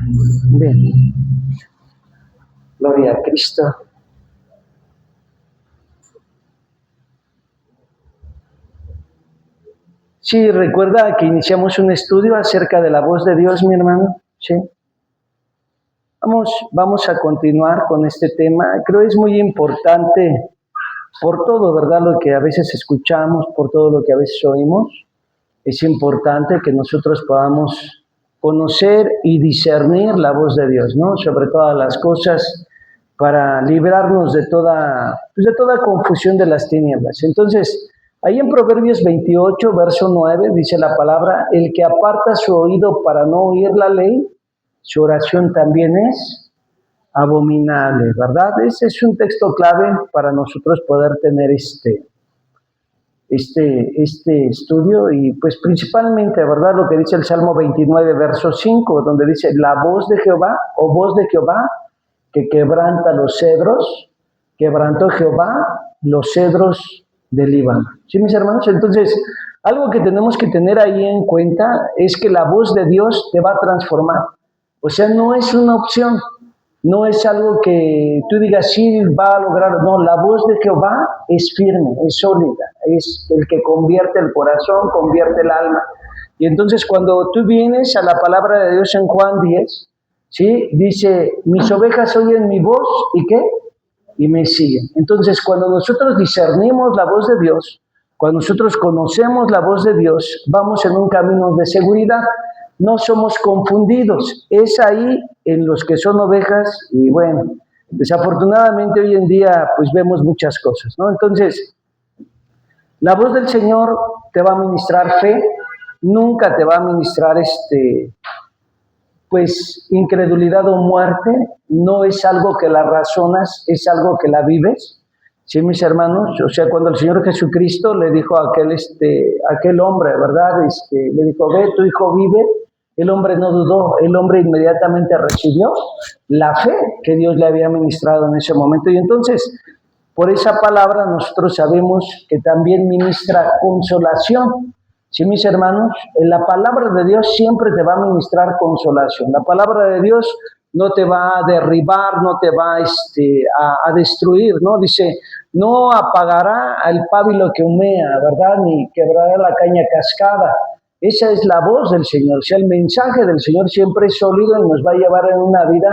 Bien. Gloria a Cristo. Sí, recuerda que iniciamos un estudio acerca de la voz de Dios, mi hermano. Sí. Vamos a continuar con este tema. Creo que es muy importante por todo, ¿verdad? Lo que a veces escuchamos, por todo lo que a veces oímos. Es importante que nosotros podamos conocer y discernir la voz de Dios, ¿no? Sobre todas las cosas, para librarnos de toda confusión de las tinieblas. Entonces, ahí en Proverbios 28, verso 9, dice la palabra: el que aparta su oído para no oír la ley, su oración también es abominable, ¿verdad? Ese es un texto clave para nosotros poder tener este estudio, y pues principalmente, ¿verdad? Lo que dice el Salmo 29, verso 5, donde dice: la voz de Jehová, o voz de Jehová, que quebranta los cedros, quebrantó Jehová los cedros del Líbano. ¿Sí, mis hermanos? Entonces, algo que tenemos que tener ahí en cuenta es que la voz de Dios te va a transformar. O sea, no es una opción. No es algo que tú digas, sí, va a lograr. No, la voz de Jehová es firme, es sólida, es el que convierte el corazón, convierte el alma. Y entonces cuando tú vienes a la palabra de Dios en Juan 10, ¿sí? Dice: mis ovejas oyen mi voz, ¿y qué? Y me siguen. Entonces, cuando nosotros discernimos la voz de Dios, cuando nosotros conocemos la voz de Dios, vamos en un camino de seguridad. No somos confundidos. Es ahí en los que son ovejas. Y bueno, desafortunadamente hoy en día pues vemos muchas cosas, ¿no? Entonces, la voz del Señor te va a ministrar fe, nunca te va a ministrar pues incredulidad o muerte. No es algo que la razonas, es algo que la vives. Sí, mis hermanos. O sea, cuando el Señor Jesucristo le dijo a aquel hombre, ¿verdad? Le dijo: ve, tu hijo vive. El hombre no dudó, el hombre inmediatamente recibió la fe que Dios le había ministrado en ese momento. Y entonces, por esa palabra nosotros sabemos que también ministra consolación. Sí, mis hermanos, la palabra de Dios siempre te va a ministrar consolación. La palabra de Dios no te va a derribar, no te va a destruir, ¿no? Dice: no apagará al pábilo que humea, ¿verdad? Ni quebrará la caña cascada. Esa es la voz del Señor. O sea, el mensaje del Señor siempre es sólido y nos va a llevar en una vida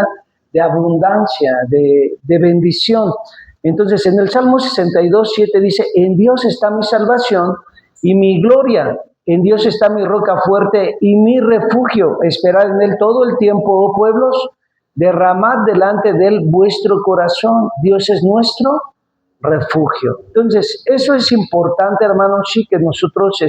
de abundancia, de bendición. Entonces, en el Salmo 62, 7 dice: en Dios está mi salvación y mi gloria. En Dios está mi roca fuerte y mi refugio. Esperad en Él todo el tiempo, oh pueblos. Derramad delante de Él vuestro corazón. Dios es nuestro refugio. Entonces, eso es importante, hermanos, sí, que nosotros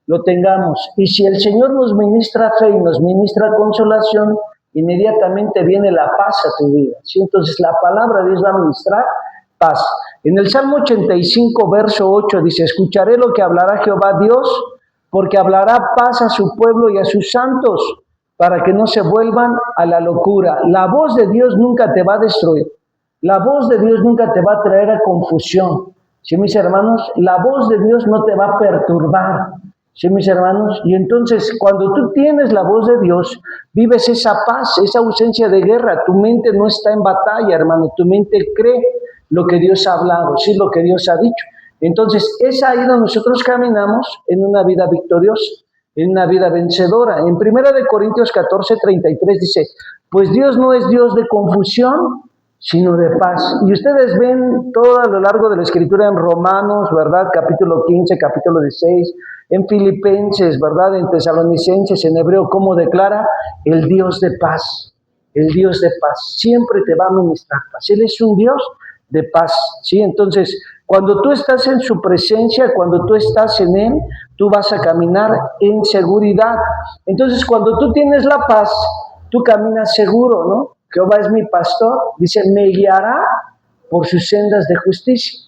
lo tengamos. Y si el Señor nos ministra fe y nos ministra consolación, inmediatamente viene la paz a tu vida, ¿sí? Entonces la palabra de Dios va a ministrar paz. En el Salmo 85, verso 8 dice: escucharé lo que hablará Jehová Dios, porque hablará paz a su pueblo y a sus santos, para que no se vuelvan a la locura. La voz de Dios nunca te va a destruir. La voz de Dios nunca te va a traer a confusión. ¿Sí, mis hermanos? La voz de Dios no te va a perturbar. ¿Sí, mis hermanos? Y entonces, cuando tú tienes la voz de Dios, vives esa paz, esa ausencia de guerra. Tu mente no está en batalla, hermano. Tu mente cree lo que Dios ha hablado, sí, lo que Dios ha dicho. Entonces, es ahí donde nosotros caminamos en una vida victoriosa, en una vida vencedora. En 1 Corintios 14, 33 dice: pues Dios no es Dios de confusión, sino de paz. Y ustedes ven todo a lo largo de la Escritura en Romanos, ¿verdad? Capítulo 15, capítulo 16, en Filipenses, ¿verdad? En Tesalonicenses, en Hebreo, cómo declara el Dios de paz. El Dios de paz siempre te va a ministrar paz. Él es un Dios de paz, ¿sí? Entonces, cuando tú estás en su presencia, cuando tú estás en Él, tú vas a caminar en seguridad. Entonces, cuando tú tienes la paz, tú caminas seguro, ¿no? Jehová es mi pastor, dice: me guiará por sus sendas de justicia.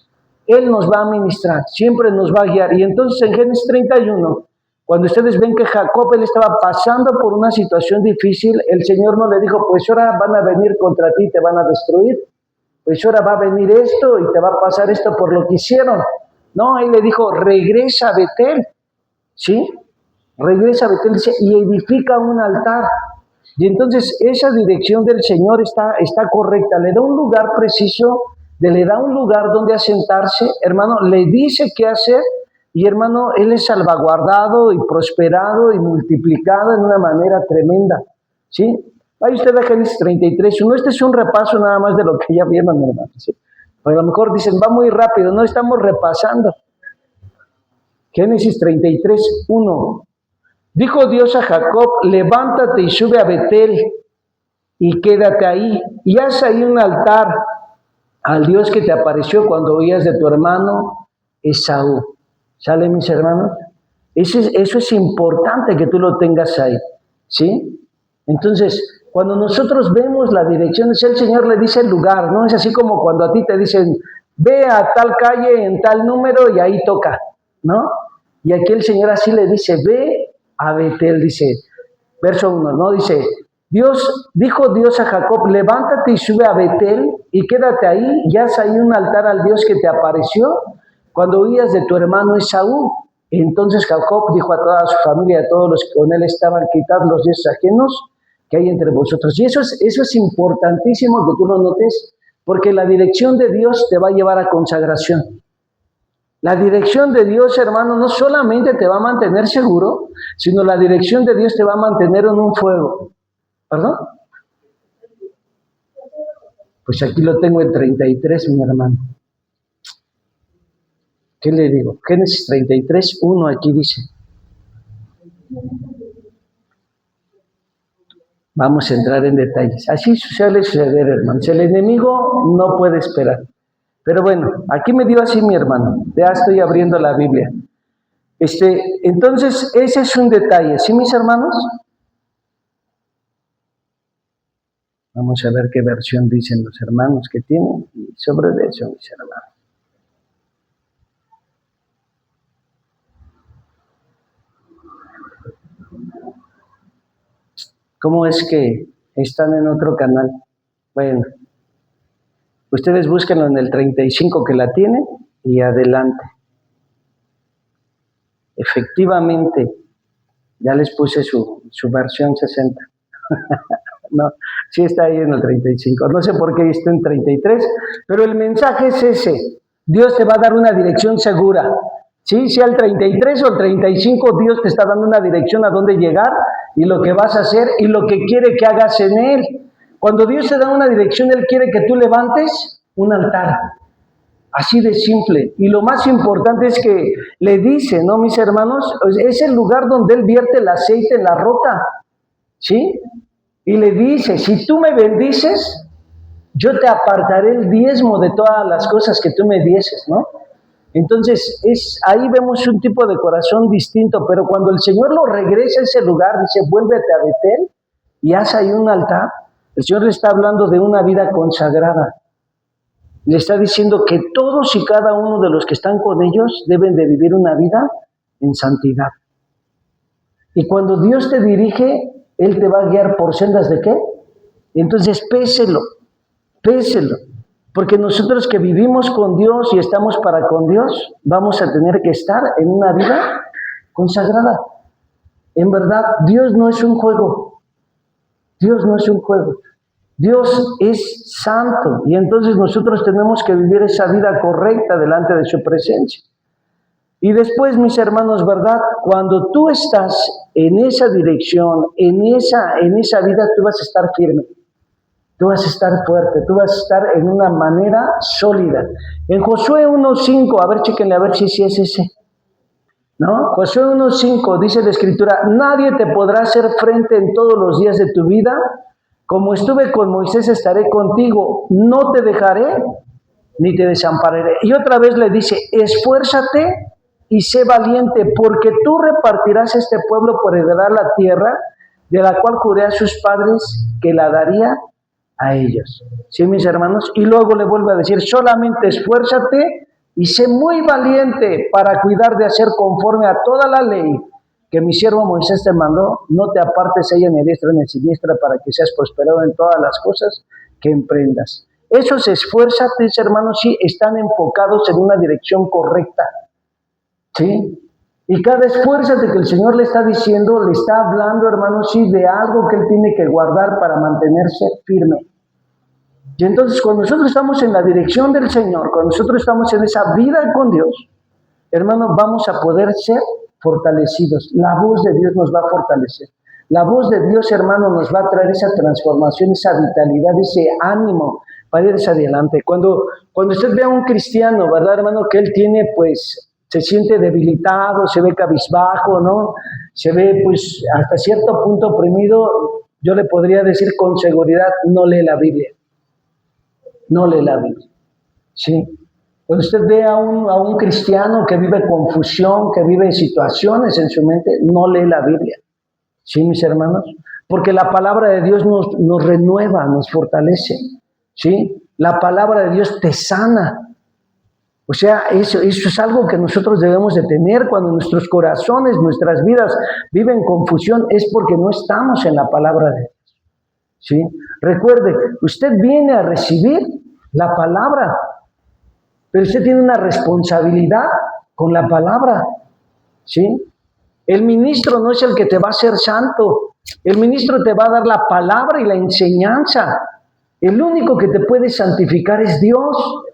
Él nos va a ministrar, siempre nos va a guiar. Y entonces en Génesis 31, cuando ustedes ven que Jacob, él estaba pasando por una situación difícil, el Señor no le dijo: pues ahora van a venir contra ti, te van a destruir. Pues ahora va a venir esto y te va a pasar esto por lo que hicieron. No, él le dijo: regresa a Betel, ¿sí? Regresa a Betel, dice, y edifica un altar. Y entonces esa dirección del Señor está correcta, le da un lugar preciso, le da un lugar donde asentarse, hermano, le dice qué hacer, y hermano, Él es salvaguardado y prosperado y multiplicado en una manera tremenda, ¿sí? Ahí usted a Génesis 33:1, este es un repaso nada más de lo que ya vieron, hermano, ¿sí? Pero a lo mejor dicen, va muy rápido, no estamos repasando. Génesis 33:1. Dijo Dios a Jacob, levántate y sube a Betel y quédate ahí, y haz ahí un altar al Dios que te apareció cuando oías de tu hermano Esaú. ¿Sale, mis hermanos? Eso es importante que tú lo tengas ahí, ¿sí? Entonces, cuando nosotros vemos la dirección, el Señor le dice el lugar, no es así como cuando a ti te dicen, ve a tal calle en tal número y ahí toca, ¿no? Y aquí el Señor así le dice, ve a Betel, dice, verso 1, ¿no? Dice, dijo Dios a Jacob, levántate y sube a Betel y quédate ahí, y haz ahí un altar al Dios que te apareció cuando oías de tu hermano Esaú. Entonces Jacob dijo a toda su familia, a todos los que con él estaban, quitad los dioses ajenos que hay entre vosotros. Y eso es importantísimo que tú lo notes, porque la dirección de Dios te va a llevar a consagración. La dirección de Dios, hermano, no solamente te va a mantener seguro, sino la dirección de Dios te va a mantener en un fuego. ¿Perdón? Pues aquí lo tengo en 33, mi hermano. ¿Qué le digo? Génesis 33:1 aquí dice. Vamos a entrar en detalles. Así suele suceder, hermanos. El enemigo no puede esperar. Pero bueno, aquí me dio así mi hermano. Ya estoy abriendo la Biblia. Entonces, ese es un detalle. ¿Sí, mis hermanos? Vamos a ver qué versión dicen los hermanos que tienen. Y sobre eso, mis hermanos. ¿Cómo es que están en otro canal? Bueno, ustedes búsquenlo en el 35 que la tienen y adelante. Efectivamente, ya les puse su versión 60. No, sí está ahí en el 35. No sé por qué está en 33, pero el mensaje es ese. Dios te va a dar una dirección segura. ¿Sí? Sea el 33 o el 35, Dios te está dando una dirección a dónde llegar y lo que vas a hacer y lo que quiere que hagas en Él. Cuando Dios te da una dirección, Él quiere que tú levantes un altar. Así de simple. Y lo más importante es que le dice, ¿no, mis hermanos? Es el lugar donde Él vierte el aceite en la roca. ¿Sí? Y le dice, si tú me bendices, yo te apartaré el diezmo de todas las cosas que tú me dieses, ¿no? Entonces, ahí vemos un tipo de corazón distinto, pero cuando el Señor lo regresa a ese lugar, dice, vuélvete a Betel y haz ahí un altar, el Señor le está hablando de una vida consagrada. Le está diciendo que todos y cada uno de los que están con ellos deben de vivir una vida en santidad. Y cuando Dios te dirige, Él te va a guiar por sendas ¿de qué? Entonces, péselo. Porque nosotros que vivimos con Dios y estamos para con Dios, vamos a tener que estar en una vida consagrada. En verdad, Dios no es un juego. Dios no es un juego. Dios es santo y entonces nosotros tenemos que vivir esa vida correcta delante de su presencia. Y después, mis hermanos, ¿verdad? Cuando tú estás en esa dirección, en esa vida, tú vas a estar firme. Tú vas a estar fuerte, tú vas a estar en una manera sólida. En Josué 1:5, a ver, chéquenle a ver si es ese. ¿No? Josué 1:5 dice la Escritura, nadie te podrá hacer frente en todos los días de tu vida. Como estuve con Moisés, estaré contigo. No te dejaré ni te desampararé. Y otra vez le dice, esfuérzate y sé valiente, porque tú repartirás este pueblo por heredar la tierra, de la cual juré a sus padres que la daría a ellos. ¿Sí, mis hermanos? Y luego le vuelve a decir, solamente esfuérzate y sé muy valiente para cuidar de hacer conforme a toda la ley que mi siervo Moisés te mandó. No te apartes ella ni a diestra ni a siniestra, para que seas prosperado en todas las cosas que emprendas. Esos esfuérzate, hermanos, sí están enfocados en una dirección correcta. ¿Sí? Y cada esfuerzo de que el Señor le está diciendo, le está hablando, hermanos, sí, de algo que Él tiene que guardar para mantenerse firme. Y entonces cuando nosotros estamos en la dirección del Señor, cuando nosotros estamos en esa vida con Dios, hermanos, vamos a poder ser fortalecidos. La voz de Dios nos va a fortalecer. La voz de Dios, hermano, nos va a traer esa transformación, esa vitalidad, ese ánimo para ir hacia adelante. Cuando usted ve a un cristiano, ¿verdad, hermano? Que él tiene, pues, se siente debilitado, se ve cabizbajo, ¿no? Se ve, pues, hasta cierto punto oprimido, yo le podría decir con seguridad, no lee la Biblia. No lee la Biblia. ¿Sí? Cuando usted ve a un cristiano que vive confusión, que vive situaciones en su mente, no lee la Biblia. ¿Sí, mis hermanos? Porque la palabra de Dios nos renueva, nos fortalece. ¿Sí? La palabra de Dios te sana. O sea, eso es algo que nosotros debemos de tener cuando nuestros corazones, nuestras vidas viven confusión, es porque no estamos en la palabra de Dios. ¿Sí? Recuerde, usted viene a recibir la palabra, pero usted tiene una responsabilidad con la palabra. ¿Sí? El ministro no es el que te va a hacer santo. El ministro te va a dar la palabra y la enseñanza. El único que te puede santificar es Dios.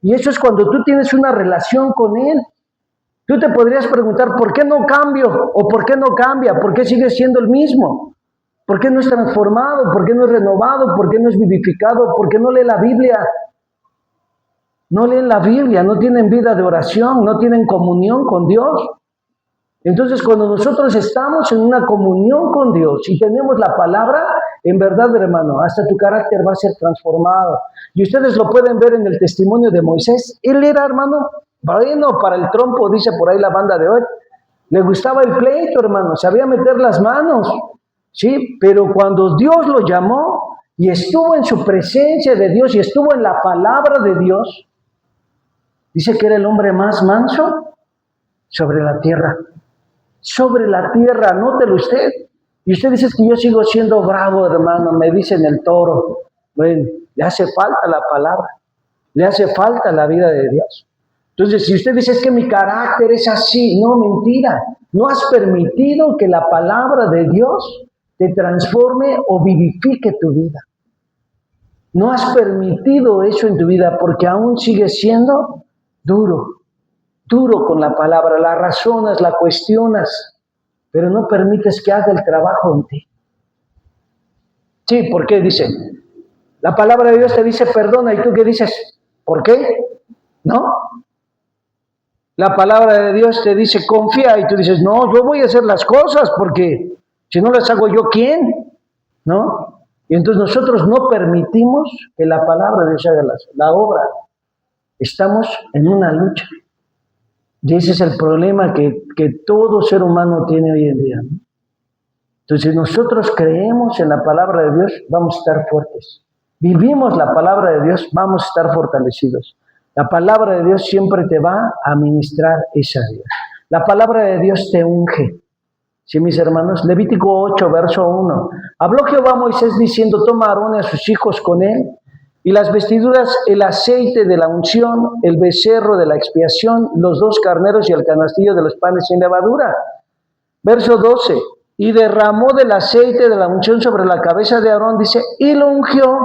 Y eso es cuando tú tienes una relación con Él. Tú te podrías preguntar, ¿por qué no cambio? ¿O por qué no cambia? ¿Por qué sigue siendo el mismo? ¿Por qué no es transformado? ¿Por qué no es renovado? ¿Por qué no es vivificado? ¿Por qué no lee la Biblia? No leen la Biblia, no tienen vida de oración, no tienen comunión con Dios. Entonces, cuando nosotros estamos en una comunión con Dios y tenemos la palabra, en verdad, hermano, hasta tu carácter va a ser transformado. Y ustedes lo pueden ver en el testimonio de Moisés. Él era, hermano, bueno para el trompo, dice por ahí la banda de hoy. Le gustaba el pleito, hermano, sabía meter las manos, ¿sí? Pero cuando Dios lo llamó y estuvo en su presencia de Dios y estuvo en la palabra de Dios, dice que era el hombre más manso sobre la tierra. Sobre la tierra, anótelo usted. Y usted dice que yo sigo siendo bravo, hermano, me dicen el toro. Bueno, le hace falta la palabra, le hace falta la vida de Dios. Entonces, si usted dice es que mi carácter es así, no, mentira. No has permitido que la palabra de Dios te transforme o vivifique tu vida. No has permitido eso en tu vida porque aún sigues siendo duro con la palabra, la razonas, la cuestionas, pero no permites que haga el trabajo en ti. Sí, ¿por qué? Dice, la palabra de Dios te dice perdona, ¿y tú qué dices? ¿Por qué? ¿No? La palabra de Dios te dice confía, y tú dices, no, yo voy a hacer las cosas, porque si no las hago yo, ¿quién? ¿No? Y entonces nosotros no permitimos que la palabra de Dios haga la obra. Estamos en una lucha. Y ese es el problema que todo ser humano tiene hoy en día, ¿no? Entonces, si nosotros creemos en la palabra de Dios, vamos a estar fuertes. Vivimos la palabra de Dios, vamos a estar fortalecidos. La palabra de Dios siempre te va a ministrar esa vida. La palabra de Dios te unge. ¿Sí, mis hermanos? Levítico 8, verso 1. Habló Jehová a Moisés diciendo, toma a Aarón y a sus hijos con él, y las vestiduras, el aceite de la unción, el becerro de la expiación, los 2 carneros y el canastillo de los panes sin levadura. Verso 12. Y derramó del aceite de la unción sobre la cabeza de Aarón, dice, y lo ungió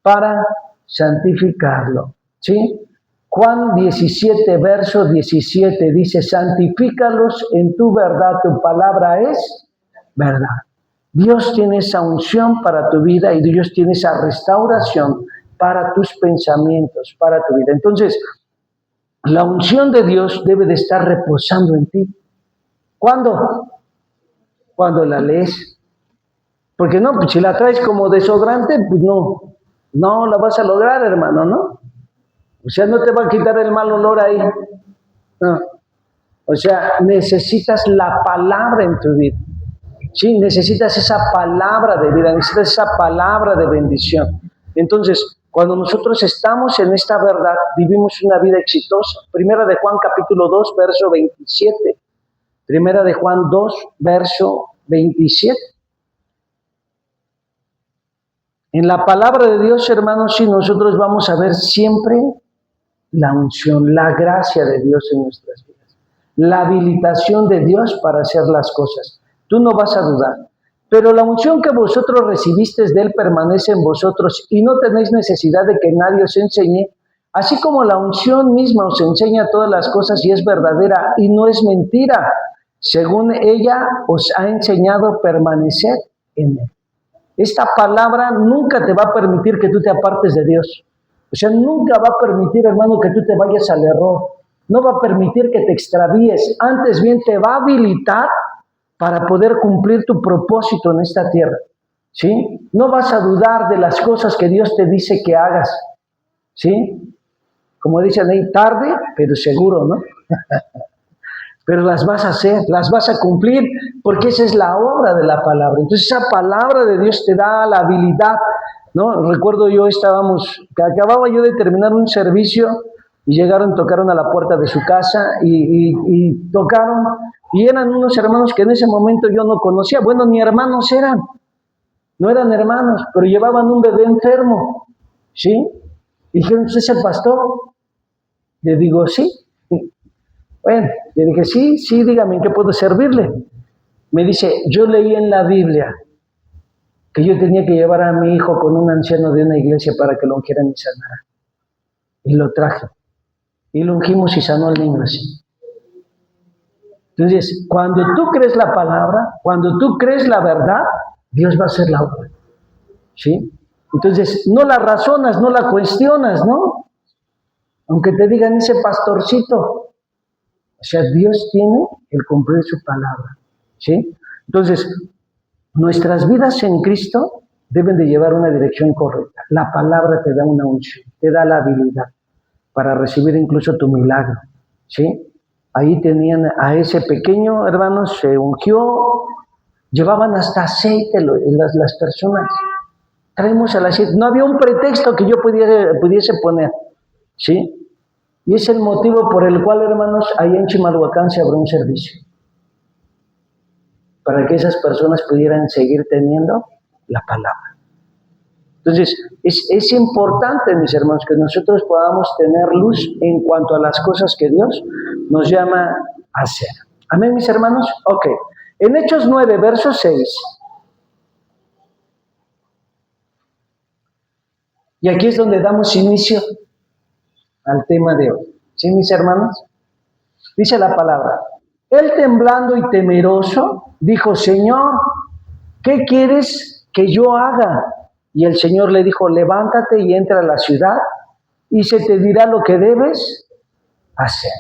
para santificarlo. ¿Sí? Juan 17, verso 17, dice, santifícalos en tu verdad, tu palabra es verdad. Dios tiene esa unción para tu vida y Dios tiene esa restauración para tus pensamientos, para tu vida. Entonces, la unción de Dios debe de estar reposando en ti. ¿Cuándo? Cuando la lees. Porque no, pues si la traes como desodorante, pues no la vas a lograr, hermano, ¿no? O sea, no te va a quitar el mal olor ahí. No. O sea, necesitas la palabra en tu vida. Sí, necesitas esa palabra de vida, necesitas esa palabra de bendición. Entonces, cuando nosotros estamos en esta verdad, vivimos una vida exitosa. Primera de Juan capítulo 2, verso 27. Primera de Juan 2, verso 27. En la palabra de Dios, hermanos, sí, nosotros vamos a ver siempre la unción, la gracia de Dios en nuestras vidas. la habilitación de Dios para hacer las cosas. Tú no vas a dudar. Pero la unción que vosotros recibisteis de Él permanece en vosotros y no tenéis necesidad de que nadie os enseñe, así como la unción misma os enseña todas las cosas y es verdadera y no es mentira. Según ella os ha enseñado permanecer en Él. Esta palabra nunca te va a permitir que tú te apartes de Dios. O sea, nunca va a permitir, hermano, que tú te vayas al error. No va a permitir que te extravíes. Antes bien, te va a habilitar para poder cumplir tu propósito en esta tierra. ¿Sí? No vas a dudar de las cosas que Dios te dice que hagas. ¿Sí? Como dicen ahí, tarde, pero seguro, ¿no? Pero las vas a hacer, las vas a cumplir, porque esa es la obra de la palabra. Entonces esa palabra de Dios te da la habilidad, ¿no? Recuerdo acababa yo de terminar un servicio y tocaron a la puerta de su casa y tocaron, y eran unos hermanos que en ese momento yo no conocía. Bueno, ni hermanos eran, no eran hermanos, pero llevaban un bebé enfermo, ¿sí? Y dijeron, ¿usted es el pastor? Le digo, sí. Bueno, le dije, sí, dígame, ¿en qué puedo servirle? Me dice, yo leí en la Biblia que yo tenía que llevar a mi hijo con un anciano de una iglesia para que lo ungieran y sanara. Y lo traje. Y lo ungimos y sanó al niño así. Entonces, cuando tú crees la palabra, cuando tú crees la verdad, Dios va a hacer la obra. ¿Sí? Entonces, no la razonas, no la cuestionas, ¿no? Aunque te digan ese pastorcito. O sea, Dios tiene el cumplir su palabra. ¿Sí? Entonces, nuestras vidas en Cristo deben de llevar una dirección correcta. La palabra te da una unción, te da la habilidad para recibir incluso tu milagro. ¿Sí? Ahí tenían a ese pequeño, hermanos, se ungió, llevaban hasta aceite las personas. Traemos el aceite. No había un pretexto que yo pudiese poner. ¿Sí? Y es el motivo por el cual, hermanos, ahí en Chimalhuacán se abrió un servicio. Para que esas personas pudieran seguir teniendo la palabra. Entonces, es importante, mis hermanos, que nosotros podamos tener luz en cuanto a las cosas que Dios nos llama a hacer. ¿Amén, mis hermanos? Ok. En Hechos 9, verso 6. Y aquí es donde damos inicio al tema de hoy. ¿Sí, mis hermanos? Dice la palabra. Él temblando y temeroso, dijo, Señor, ¿qué quieres que yo haga? Y el Señor le dijo, levántate y entra a la ciudad y se te dirá lo que debes hacer.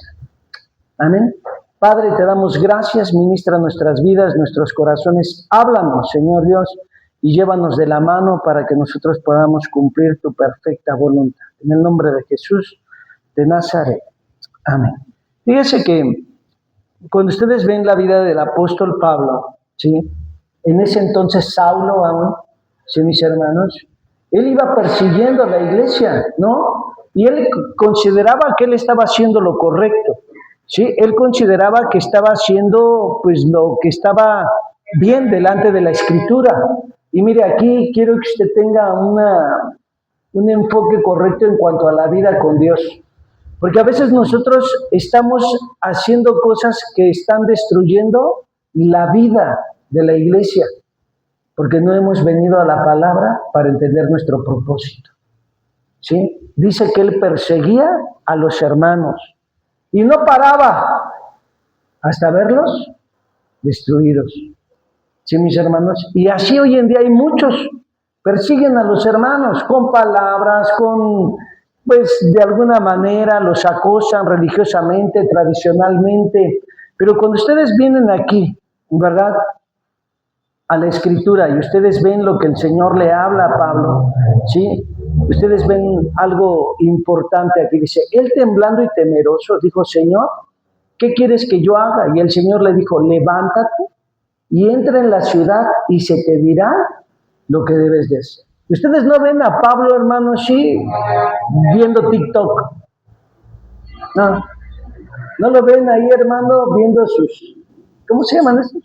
Amén. Padre, te damos gracias, ministra nuestras vidas, nuestros corazones. Háblanos, Señor Dios, y llévanos de la mano para que nosotros podamos cumplir tu perfecta voluntad. En el nombre de Jesús de Nazaret. Amén. Fíjese que cuando ustedes ven la vida del apóstol Pablo, ¿sí? En ese entonces Saulo aún, ¿sí, mis hermanos? Él iba persiguiendo a la iglesia, ¿no? Y él consideraba que él estaba haciendo lo correcto, ¿sí? Él consideraba que estaba haciendo, pues, lo que estaba bien delante de la Escritura. Y mire, aquí quiero que usted tenga un enfoque correcto en cuanto a la vida con Dios. Porque a veces nosotros estamos haciendo cosas que están destruyendo la vida de la iglesia, porque no hemos venido a la palabra para entender nuestro propósito. ¿Sí? Dice que él perseguía a los hermanos y no paraba hasta verlos destruidos. ¿Sí, mis hermanos? Y así hoy en día hay muchos, persiguen a los hermanos con palabras, pues de alguna manera los acosan religiosamente, tradicionalmente. Pero cuando ustedes vienen aquí, ¿verdad?, a la Escritura y ustedes ven lo que el Señor le habla a Pablo, ¿sí? Ustedes ven algo importante aquí. Dice, él temblando y temeroso, dijo, Señor, ¿qué quieres que yo haga? Y el Señor le dijo, levántate y entra en la ciudad y se te dirá lo que debes de hacer. Ustedes no ven a Pablo, hermano, sí, viendo TikTok. No lo ven ahí, hermano, viendo ¿cómo se llaman estos?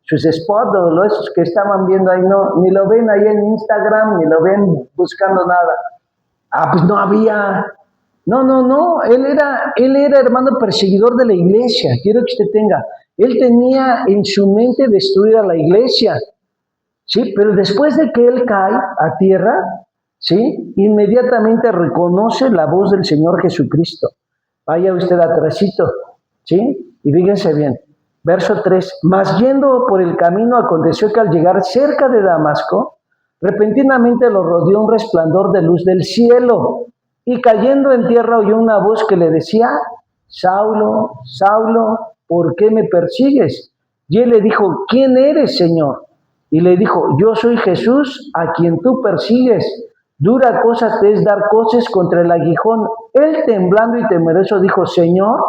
Sus spots, o esos que estaban viendo ahí, no, ni lo ven ahí en Instagram, ni lo ven buscando nada. Pues no había. No, él era hermano perseguidor de la iglesia, quiero que usted tenga. Él tenía en su mente destruir a la iglesia, ¿sí? Pero después de que él cae a tierra, ¿sí? Inmediatamente reconoce la voz del Señor Jesucristo. Vaya usted atrásito, ¿sí? Y fíjense bien, verso 3, mas yendo por el camino aconteció que al llegar cerca de Damasco, repentinamente lo rodeó un resplandor de luz del cielo, y cayendo en tierra oyó una voz que le decía, Saulo, Saulo, ¿por qué me persigues? Y él le dijo, ¿quién eres, Señor? Y le dijo, yo soy Jesús, a quien tú persigues. Dura cosa te es dar coces contra el aguijón. Él, temblando y temeroso, dijo, Señor,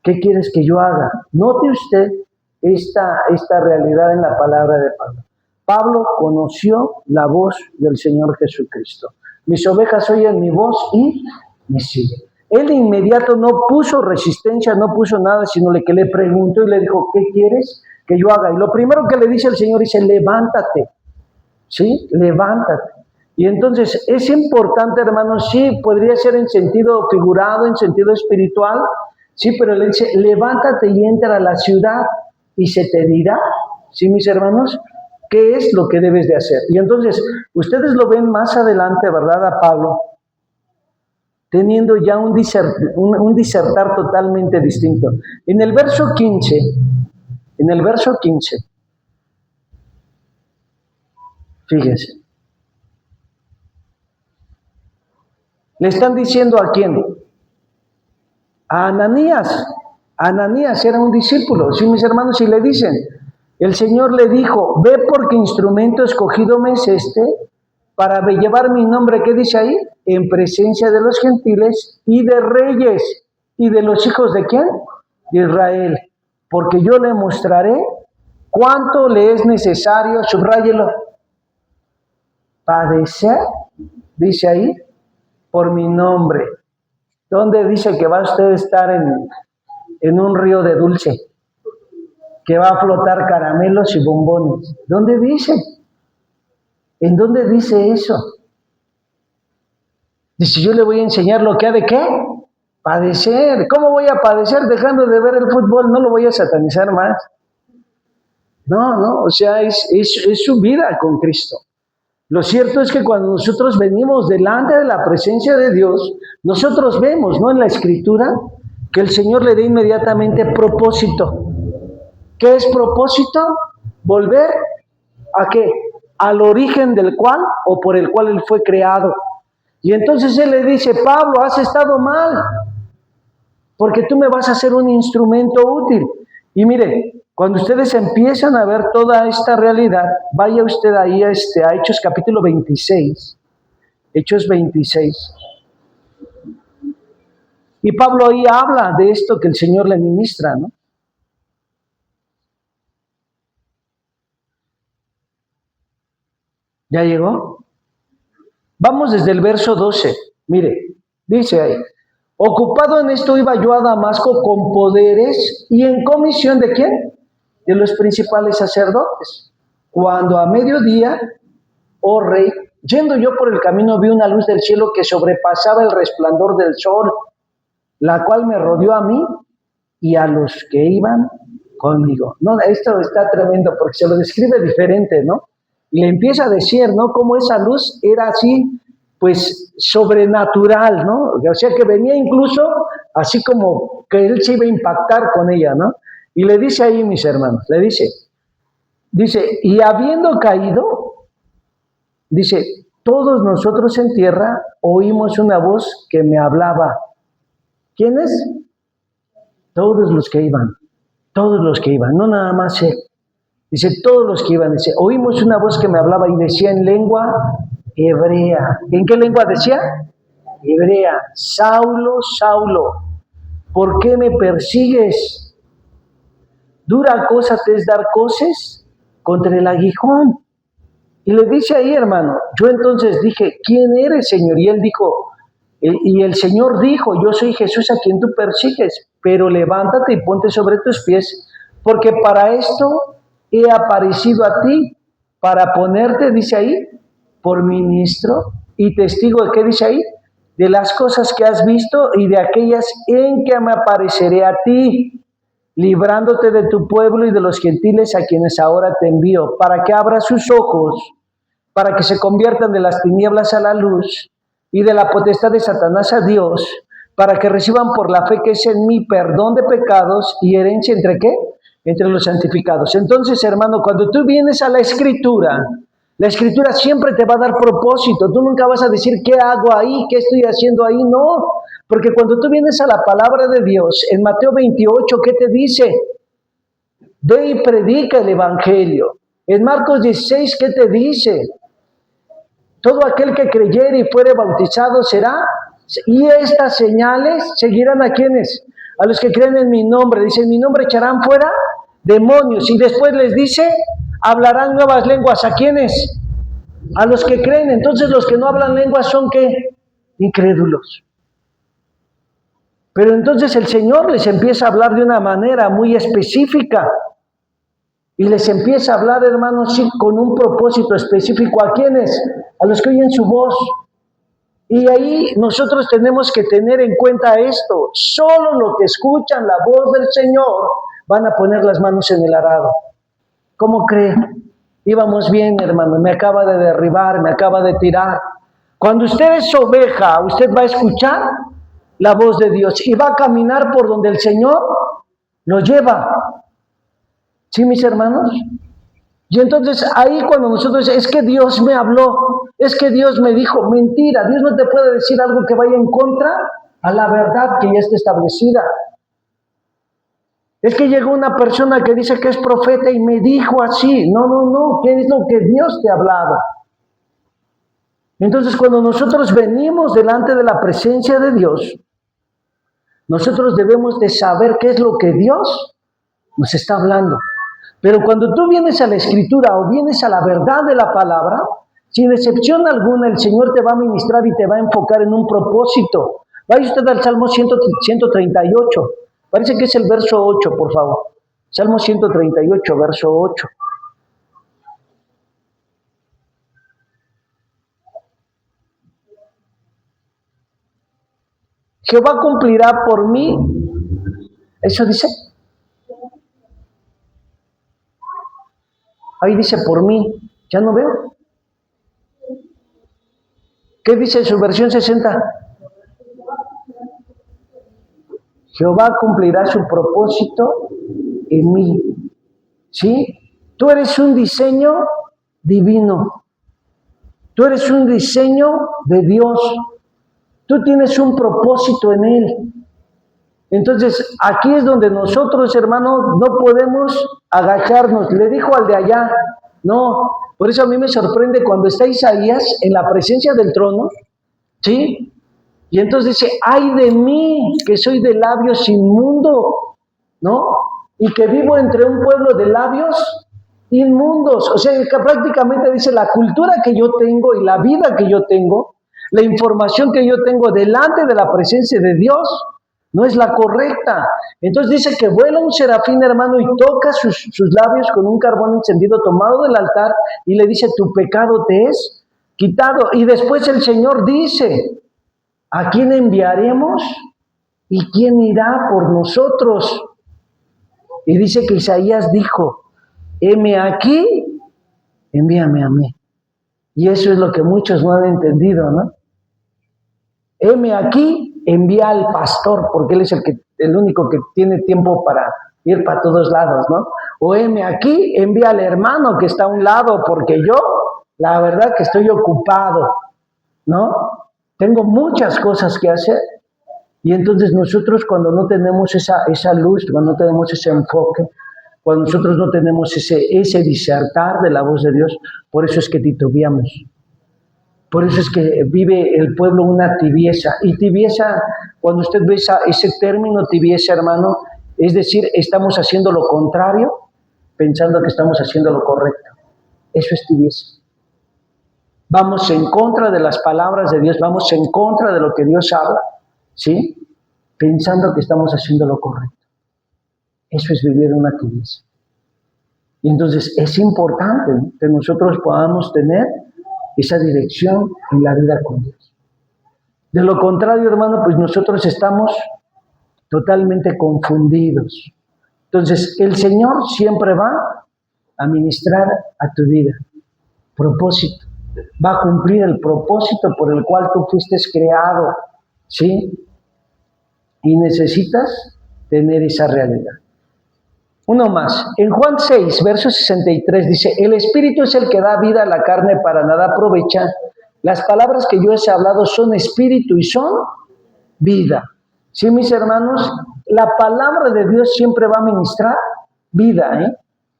¿qué quieres que yo haga? Note usted esta realidad en la palabra de Pablo. Pablo conoció la voz del Señor Jesucristo. Mis ovejas oyen mi voz y me siguen. Él de inmediato no puso resistencia, no puso nada, sino que le preguntó y le dijo, ¿qué quieres que yo haga? Y lo primero que le dice el Señor dice, levántate, ¿sí? Levántate. Y entonces es importante, hermanos, sí, podría ser en sentido figurado, en sentido espiritual, sí, pero le dice, levántate y entra a la ciudad y se te dirá, ¿sí, mis hermanos? ¿Qué es lo que debes de hacer? Y entonces, ustedes lo ven más adelante, ¿verdad? A Pablo, teniendo ya un disertar totalmente distinto. En el verso 15, fíjense, le están diciendo ¿a quién? A Ananías. Ananías era un discípulo, sí, mis hermanos, y le dicen, el Señor le dijo, ve porque instrumento escogido me es este, para llevar mi nombre, ¿qué dice ahí? En presencia de los gentiles y de reyes, y de los hijos ¿de quién? De Israel, porque yo le mostraré cuánto le es necesario, subráyelo, padecer, dice ahí, por mi nombre. ¿Dónde dice que va usted a estar en un río de dulce? Que va a flotar caramelos y bombones. ¿Dónde dice? ¿En dónde dice eso? Dice, yo le voy a enseñar lo que ha de ¿qué? Padecer. ¿Cómo voy a padecer dejando de ver el fútbol? No lo voy a satanizar más. No, o sea, es su vida con Cristo. Lo cierto es que cuando nosotros venimos delante de la presencia de Dios, nosotros vemos, ¿no? En la Escritura, que el Señor le da inmediatamente propósito. ¿Qué es propósito? Volver ¿a qué? Al origen del cual o por el cual él fue creado. Y entonces él le dice, Pablo, has estado mal, porque tú me vas a hacer un instrumento útil. Y mire, cuando ustedes empiezan a ver toda esta realidad, vaya usted ahí a Hechos capítulo 26. Hechos 26. Y Pablo ahí habla de esto que el Señor le ministra, ¿no? ¿Ya llegó? Vamos desde el verso 12. Mire, dice ahí, ocupado en esto iba yo a Damasco con poderes y en comisión ¿de quién? De los principales sacerdotes. Cuando a mediodía, oh rey, yendo yo por el camino vi una luz del cielo que sobrepasaba el resplandor del sol, la cual me rodeó a mí y a los que iban conmigo. No, esto está tremendo porque se lo describe diferente, ¿no? Y le empieza a decir, ¿no? Cómo esa luz era así, pues, sobrenatural, ¿no? O sea, que venía incluso así como que él se iba a impactar con ella, ¿no? Y le dice ahí, mis hermanos, le dice, y habiendo caído, dice, todos nosotros en tierra oímos una voz que me hablaba. ¿Quiénes? Todos los que iban, no nada más él. Dice, todos los que iban, dice, oímos una voz que me hablaba y decía en lengua hebrea. ¿En qué lengua decía? Hebrea. Saulo, Saulo, ¿por qué me persigues? Dura cosa te es dar coces contra el aguijón. Y le dice ahí, hermano, yo entonces dije, ¿quién eres, Señor? Y él dijo, y el Señor dijo, yo soy Jesús a quien tú persigues, pero levántate y ponte sobre tus pies, porque para esto he aparecido a ti, para ponerte, dice ahí, por ministro y testigo de qué dice ahí, de las cosas que has visto y de aquellas en que me apareceré a ti, librándote de tu pueblo y de los gentiles a quienes ahora te envío, para que abras sus ojos, para que se conviertan de las tinieblas a la luz y de la potestad de Satanás a Dios, para que reciban por la fe que es en mí perdón de pecados y herencia ¿entre qué? Entre los santificados. Entonces, hermano, cuando tú vienes a la Escritura siempre te va a dar propósito. Tú nunca vas a decir, ¿qué hago ahí? ¿Qué estoy haciendo ahí? No, porque cuando tú vienes a la palabra de Dios, en Mateo 28, ¿qué te dice? Ve y predica el Evangelio. En Marcos 16, ¿qué te dice? Todo aquel que creyere y fuere bautizado será, y estas señales seguirán a quienes, a los que creen en mi nombre. Dice, en mi nombre echarán fuera demonios, y después les dice, hablarán nuevas lenguas. ¿A quiénes? A los que creen. Entonces los que no hablan lenguas son ¿qué? Incrédulos. Pero entonces el Señor les empieza a hablar de una manera muy específica. Y les empieza a hablar, hermanos, sí, con un propósito específico. ¿A quiénes? A los que oyen su voz. Y ahí nosotros tenemos que tener en cuenta esto. Solo los que escuchan la voz del Señor van a poner las manos en el arado. ¿Cómo creen? Íbamos bien, hermano, me acaba de derribar, me acaba de tirar. Cuando usted es oveja, usted va a escuchar la voz de Dios y va a caminar por donde el Señor lo lleva. ¿Sí, mis hermanos? Y entonces ahí cuando nosotros, es que Dios me habló, es que Dios me dijo, mentira, Dios no te puede decir algo que vaya en contra a la verdad que ya está establecida. Es que llegó una persona que dice que es profeta y me dijo así. No, ¿qué es lo que Dios te ha hablado? Entonces cuando nosotros venimos delante de la presencia de Dios, nosotros debemos de saber qué es lo que Dios nos está hablando. Pero cuando tú vienes a la Escritura o vienes a la verdad de la palabra, sin excepción alguna, el Señor te va a ministrar y te va a enfocar en un propósito. Vaya usted al Salmo 138. Parece que es el verso 8, por favor. Salmo 138, verso 8. Jehová cumplirá por mí. ¿Eso dice? Ahí dice por mí. Ya no veo. ¿Qué dice su versión 60? Jehová cumplirá su propósito en mí. ¿Sí? Tú eres un diseño divino. Tú eres un diseño de Dios. Tú tienes un propósito en Él. Entonces, aquí es donde nosotros, hermanos, no podemos agacharnos. Le dijo al de allá, no. Por eso a mí me sorprende cuando está Isaías en la presencia del trono, ¿sí? Y entonces dice, ay de mí, que soy de labios inmundo, ¿no? Y que vivo entre un pueblo de labios inmundos. O sea, que prácticamente dice, la cultura que yo tengo y la vida que yo tengo, la información que yo tengo delante de la presencia de Dios, no es la correcta. Entonces dice que vuela un serafín, hermano, y toca sus labios con un carbón encendido tomado del altar y le dice, tu pecado te es quitado. Y después el Señor dice, ¿a quién enviaremos? ¿Y quién irá por nosotros? Y dice que Isaías dijo, heme aquí, envíame a mí. Y eso es lo que muchos no han entendido, ¿no? Heme aquí, envía al pastor, porque él es el único que tiene tiempo para ir para todos lados, ¿no? O heme aquí, envía al hermano que está a un lado, porque yo, la verdad que estoy ocupado, ¿no? Tengo muchas cosas que hacer. Y entonces nosotros cuando no tenemos esa luz, cuando no tenemos ese enfoque, cuando nosotros no tenemos ese disertar de la voz de Dios, por eso es que titubeamos. Por eso es que vive el pueblo una tibieza. Y tibieza, cuando usted ve ese término tibieza, hermano, es decir, estamos haciendo lo contrario, pensando que estamos haciendo lo correcto. Eso es tibieza. Vamos en contra de las palabras de Dios, vamos en contra de lo que Dios habla, ¿sí? Pensando que estamos haciendo lo correcto. Eso es vivir una tibieza. Y entonces es importante, ¿no?, que nosotros podamos tener esa dirección en la vida con Dios. De lo contrario, hermano, pues nosotros estamos totalmente confundidos. Entonces, el Señor siempre va a ministrar a tu vida. Propósito. Va a cumplir el propósito por el cual tú fuiste creado, ¿sí? Y necesitas tener esa realidad. Uno más. En Juan 6, verso 63 dice, el Espíritu es el que da vida a la carne, para nada aprovecha. Las palabras que yo he hablado son espíritu y son vida. ¿Sí, mis hermanos? La palabra de Dios siempre va a ministrar vida, ¿eh?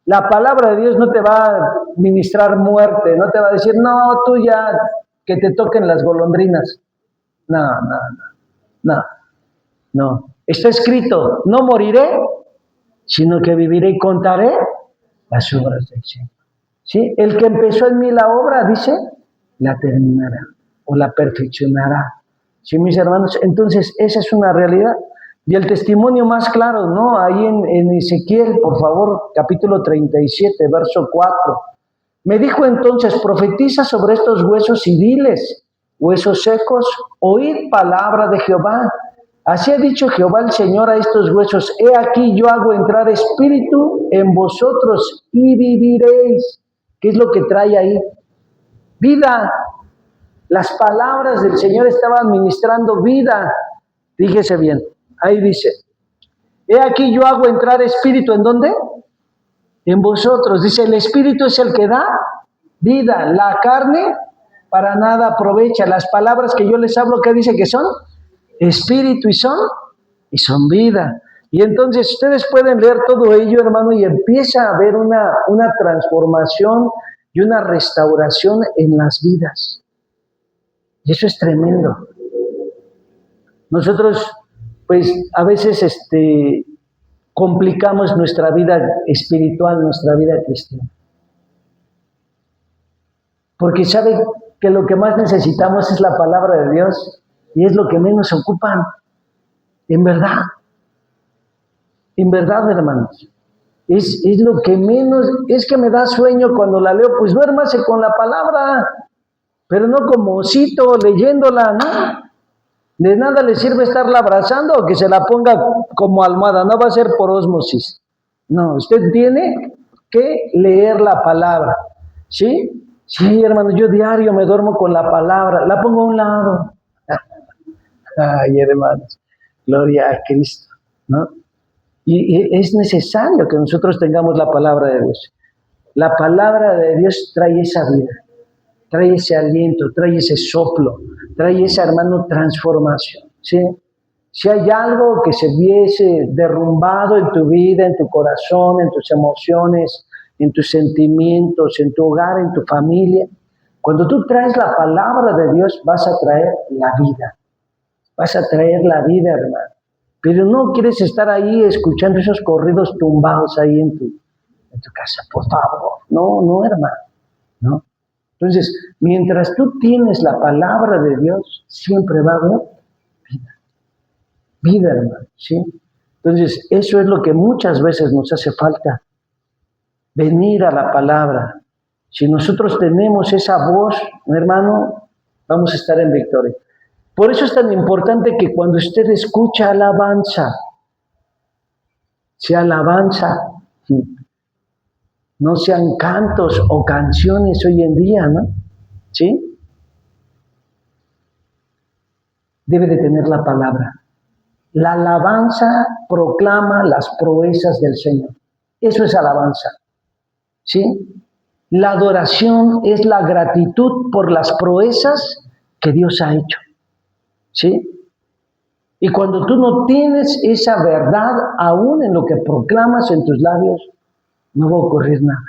La palabra de Dios no te va a ministrar muerte, no te va a decir, no, tú ya, que te toquen las golondrinas. No. Está escrito, no moriré, sino que viviré y contaré las obras del Señor. ¿Sí? El que empezó en mí la obra, dice, la terminará o la perfeccionará. ¿Sí, mis hermanos? Entonces, esa es una realidad. Y el testimonio más claro, ¿no? Ahí en Ezequiel, por favor, capítulo 37, verso 4. Me dijo entonces, profetiza sobre estos huesos y diles, huesos secos, oíd palabra de Jehová. Así ha dicho Jehová el Señor a estos huesos, he aquí yo hago entrar espíritu en vosotros y viviréis. ¿Qué es lo que trae ahí? Vida. Las palabras del Señor estaban ministrando vida. Fíjese bien, ahí dice, he aquí yo hago entrar espíritu, ¿en dónde? En vosotros. Dice, el espíritu es el que da vida. La carne para nada aprovecha. Las palabras que yo les hablo, ¿qué dice que son? Espíritu y son vida. Y entonces ustedes pueden leer todo ello, hermano, y empieza a haber una transformación y una restauración en las vidas. Y eso es tremendo. Nosotros, pues, a veces complicamos nuestra vida espiritual, nuestra vida cristiana. Porque sabe que lo que más necesitamos es la palabra de Dios y es lo que menos ocupan. En verdad, hermanos. Es lo que menos, es que me da sueño cuando la leo, pues duérmase con la palabra, pero no como osito leyéndola, ¿no? De nada le sirve estarla abrazando o que se la ponga como almohada, no va a ser por ósmosis. No, usted tiene que leer la palabra, ¿sí? Sí, hermano, yo diario me duermo con la palabra, la pongo a un lado. Ay, hermanos, gloria a Cristo, ¿no? Y es necesario que nosotros tengamos la palabra de Dios. La palabra de Dios trae esa vida, trae ese aliento, trae ese soplo, trae esa, hermano, transformación, ¿sí? Si hay algo que se viese derrumbado en tu vida, en tu corazón, en tus emociones, en tus sentimientos, en tu hogar, en tu familia, cuando tú traes la palabra de Dios, vas a traer la vida. Vas a traer la vida, hermano. Pero no quieres estar ahí escuchando esos corridos tumbados ahí en tu casa, por favor. No, hermano, ¿no? Entonces, mientras tú tienes la palabra de Dios, siempre va a haber vida. Vida, hermano, ¿sí? Entonces, eso es lo que muchas veces nos hace falta. Venir a la palabra. Si nosotros tenemos esa voz, hermano, vamos a estar en victoria. Por eso es tan importante que cuando usted escucha alabanza, sea alabanza, no sean cantos o canciones hoy en día, ¿no? ¿Sí? Debe de tener la palabra. La alabanza proclama las proezas del Señor. Eso es alabanza. ¿Sí? La adoración es la gratitud por las proezas que Dios ha hecho. ¿Sí? Y cuando tú no tienes esa verdad aún en lo que proclamas en tus labios, no va a ocurrir nada.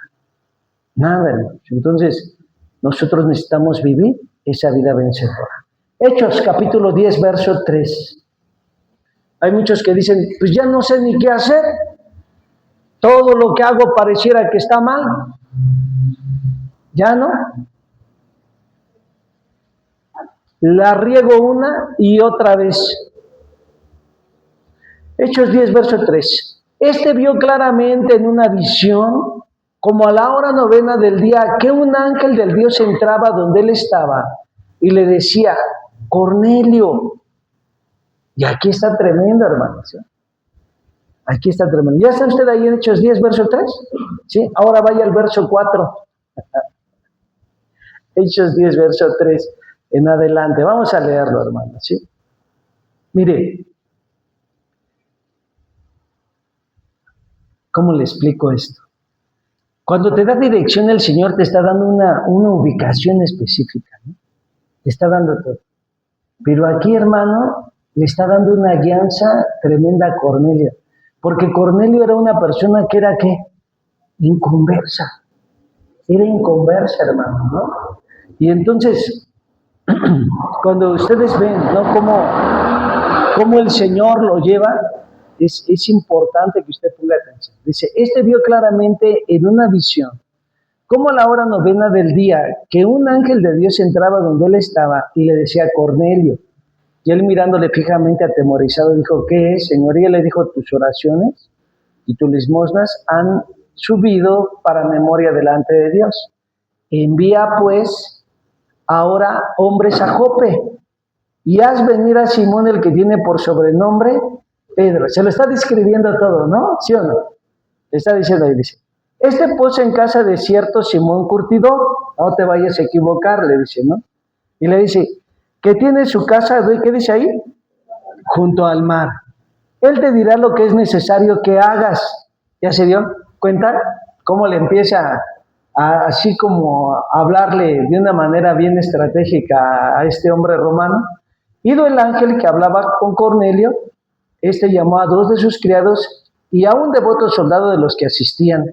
Nada, hermanos. Entonces, nosotros necesitamos vivir esa vida vencedora. Hechos, capítulo 10, verso 3. Hay muchos que dicen, pues ya no sé ni qué hacer. Todo lo que hago pareciera que está mal. Ya no. La riego una y otra vez. Hechos 10, verso 3. Este vio claramente en una visión, como a la hora 9 del día, que un ángel del Dios entraba donde él estaba y le decía, Cornelio. Y aquí está tremendo, hermanos. ¿Sí? Aquí está tremendo. ¿Ya está usted ahí en Hechos 10, verso 3? ¿Sí? Ahora vaya al verso 4. Hechos 10, verso 3 en adelante. Vamos a leerlo, hermanos. ¿Sí? Mire, ¿cómo le explico esto? Cuando te da dirección, el Señor te está dando una ubicación específica, ¿no? Te está dando todo. Pero aquí, hermano, le está dando una guianza tremenda a Cornelio. Porque Cornelio era una persona que era, ¿qué? Inconversa. Era inconversa, hermano, ¿no? Y entonces, cuando ustedes ven, ¿no? Cómo el Señor lo lleva, es importante que usted ponga atención. Dice, vio claramente en una visión, como a la hora novena del día, que un ángel de Dios entraba donde él estaba y le decía, Cornelio. Y él mirándole fijamente atemorizado dijo, ¿qué es, Señor? Y él le dijo, tus oraciones y tus limosnas han subido para memoria delante de Dios. Envía pues ahora hombres a Jope y haz venir a Simón, el que tiene por sobrenombre Pedro. Se lo está describiendo todo, ¿no? ¿Sí o no? Le está diciendo ahí, dice, posa en casa de cierto Simón curtidor, no te vayas a equivocar, le dice, ¿no? Y le dice, que tiene su casa, ¿qué dice ahí? Junto al mar. Él te dirá lo que es necesario que hagas. ¿Ya se dio cuenta cómo le empieza así como a hablarle de una manera bien estratégica a este hombre romano? Ido el ángel que hablaba con Cornelio, llamó a 2 de sus criados y a un devoto soldado de los que asistían,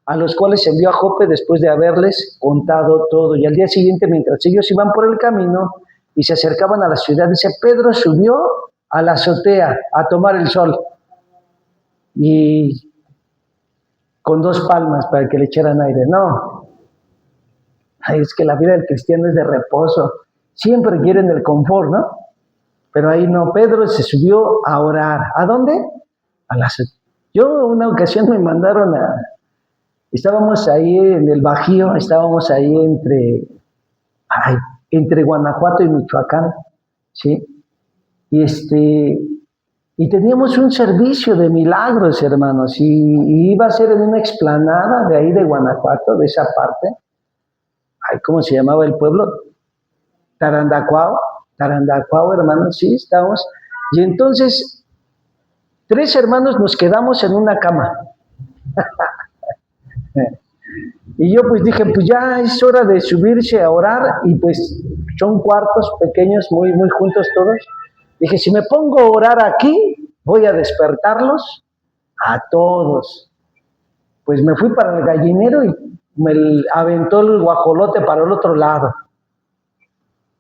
a los cuales envió a Jope después de haberles contado todo. Y al día siguiente, mientras ellos iban por el camino y se acercaban a la ciudad, dice, Pedro subió a la azotea a tomar el sol y con 2 palmas para que le echaran aire. No, es que la vida del cristiano es de reposo. Siempre quieren el confort, ¿no? Pero ahí no, Pedro se subió a orar. ¿A dónde? A la azotea. Yo una ocasión me mandaron estábamos ahí en el Bajío, estábamos ahí entre Guanajuato y Michoacán, ¿sí? Y teníamos un servicio de milagros, hermanos, y iba a ser en una explanada de ahí de Guanajuato, de esa parte. ¿Cómo se llamaba el pueblo? Tarandacuao, hermanos, sí, estábamos. Y entonces, 3 hermanos nos quedamos en una cama. Y yo pues dije, pues ya es hora de subirse a orar, y pues son cuartos pequeños, muy, muy juntos todos. Dije, si me pongo a orar aquí, voy a despertarlos a todos. Pues me fui para el gallinero y me aventó el guajolote para el otro lado.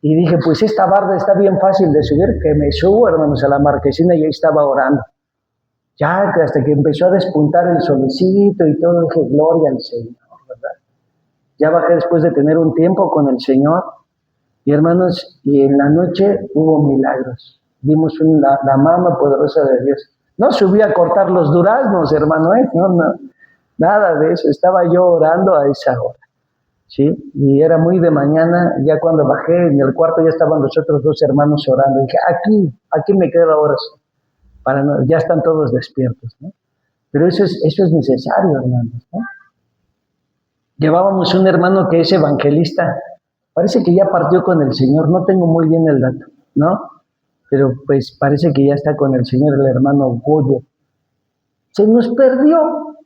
Y dije, pues esta barda está bien fácil de subir, que me subo, hermanos, a la marquesina, y ahí estaba orando. Ya hasta que empezó a despuntar el solecito y todo, dije, gloria al Señor, ¿verdad? Ya bajé después de tener un tiempo con el Señor. Y hermanos, y en la noche hubo milagros. Vimos la mano poderosa de Dios. No subí a cortar los duraznos, hermano, no, nada de eso. Estaba yo orando a esa hora, ¿sí? Y era muy de mañana. Ya cuando bajé en el cuarto ya estaban los otros 2 hermanos orando. Y dije, aquí me quedo ahora. Ya están todos despiertos, ¿no? Pero eso es necesario, hermanos, ¿no? Llevábamos un hermano que es evangelista. Parece que ya partió con el Señor, no tengo muy bien el dato, ¿no? Pero pues parece que ya está con el Señor, el hermano Goyo. Se nos perdió.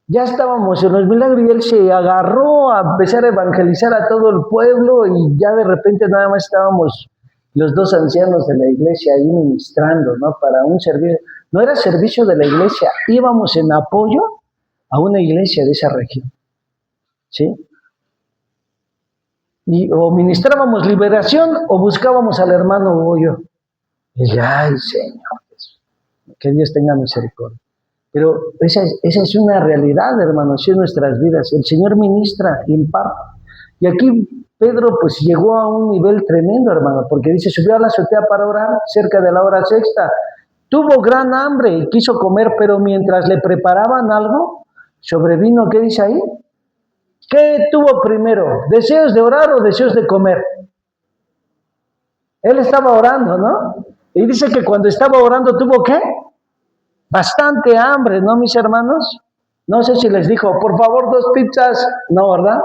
Ya estábamos en los milagros y él se agarró a empezar a evangelizar a todo el pueblo, y ya de repente nada más estábamos los 2 ancianos de la iglesia ahí ministrando, ¿no? Para un servicio. No era servicio de la iglesia, íbamos en apoyo a una iglesia de esa región, ¿sí? Y o ministrábamos liberación o buscábamos al hermano Goyo. Y ya, ay, Señor, que Dios tenga misericordia. Pero esa es una realidad, hermanos, en nuestras vidas. El Señor ministra, imparte. Y aquí Pedro pues llegó a un nivel tremendo, hermano, porque dice, subió a la azotea para orar cerca de la hora sexta. Tuvo gran hambre y quiso comer, pero mientras le preparaban algo, sobrevino, ¿qué dice ahí? ¿Qué tuvo primero? ¿Deseos de orar o deseos de comer? Él estaba orando, ¿no? Y dice que cuando estaba orando tuvo, ¿qué? Bastante hambre, ¿no, mis hermanos? No sé si les dijo, por favor, 2 pizzas. No, ¿verdad?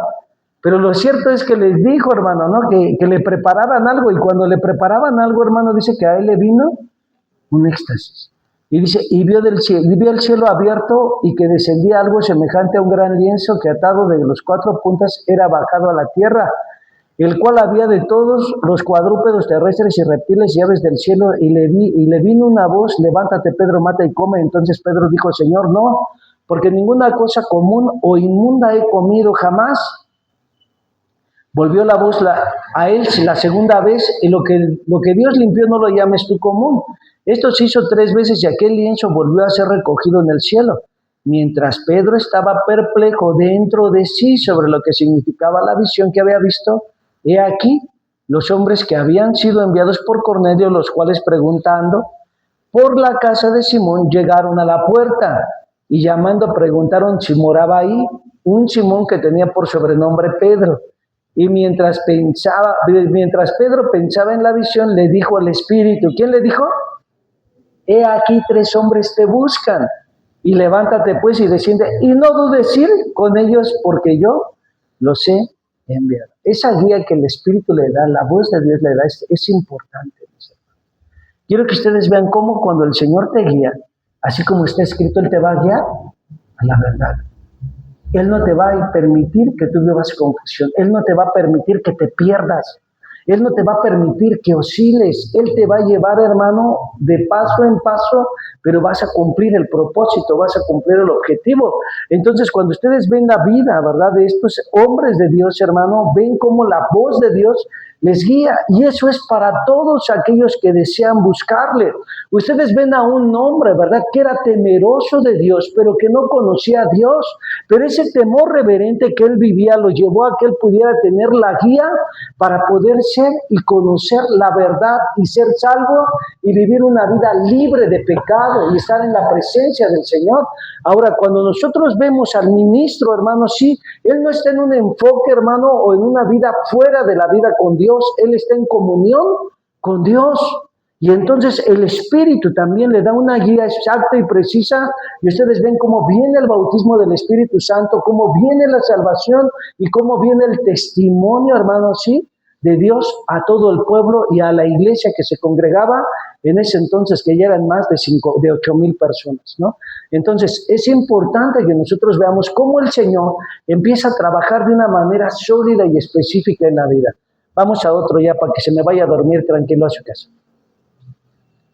Pero lo cierto es que les dijo, hermano, ¿no? Que le preparaban algo. Y cuando le preparaban algo, hermano, dice que a él le vino un éxtasis. Y dice, y vio el cielo abierto y que descendía algo semejante a un gran lienzo que atado de los 4 puntas era bajado a la tierra, el cual había de todos los cuadrúpedos terrestres y reptiles y aves del cielo, y le vino una voz, levántate Pedro, mata y come. Entonces Pedro dijo, Señor, no, porque ninguna cosa común o inmunda he comido jamás. Volvió la voz a él la segunda vez, y lo que Dios limpió no lo llames tú común. Esto se hizo 3 veces y aquel lienzo volvió a ser recogido en el cielo. Mientras Pedro estaba perplejo dentro de sí sobre lo que significaba la visión que había visto, he aquí los hombres que habían sido enviados por Cornelio, los cuales preguntando por la casa de Simón llegaron a la puerta y llamando preguntaron si moraba ahí un Simón que tenía por sobrenombre Pedro. Y mientras Pedro pensaba en la visión, le dijo al Espíritu, ¿quién le dijo? He aquí 3 hombres te buscan, y levántate pues y desciende, y no dudes ir con ellos, porque yo los he enviado. Esa guía que el Espíritu le da, la voz de Dios le da, es importante. Quiero que ustedes vean cómo cuando el Señor te guía, así como está escrito, Él te va a guiar a la verdad. Él no te va a permitir que tú vivas confusión. Él no te va a permitir que te pierdas. Él no te va a permitir que osciles. Él te va a llevar, hermano, de paso en paso, pero vas a cumplir el propósito, vas a cumplir el objetivo. Entonces, cuando ustedes ven la vida, ¿verdad?, de estos hombres de Dios, hermano, ven cómo la voz de Dios les guía. Y eso es para todos aquellos que desean buscarle. Ustedes ven a un hombre, ¿verdad?, que era temeroso de Dios, pero que no conocía a Dios. Pero ese temor reverente que él vivía lo llevó a que él pudiera tener la guía para poder ser y conocer la verdad y ser salvo y vivir una vida libre de pecado y estar en la presencia del Señor. Ahora, cuando nosotros vemos al ministro, hermano, sí, él no está en un enfoque, hermano, o en una vida fuera de la vida con Dios, él está en comunión con Dios. Y entonces el Espíritu también le da una guía exacta y precisa, y ustedes ven cómo viene el bautismo del Espíritu Santo, cómo viene la salvación y cómo viene el testimonio, hermanos, sí, de Dios a todo el pueblo y a la iglesia que se congregaba en ese entonces, que ya eran más de 8,000 personas, ¿no? Entonces es importante que nosotros veamos cómo el Señor empieza a trabajar de una manera sólida y específica en la vida. Vamos a otro ya para que se me vaya a dormir tranquilo a su casa.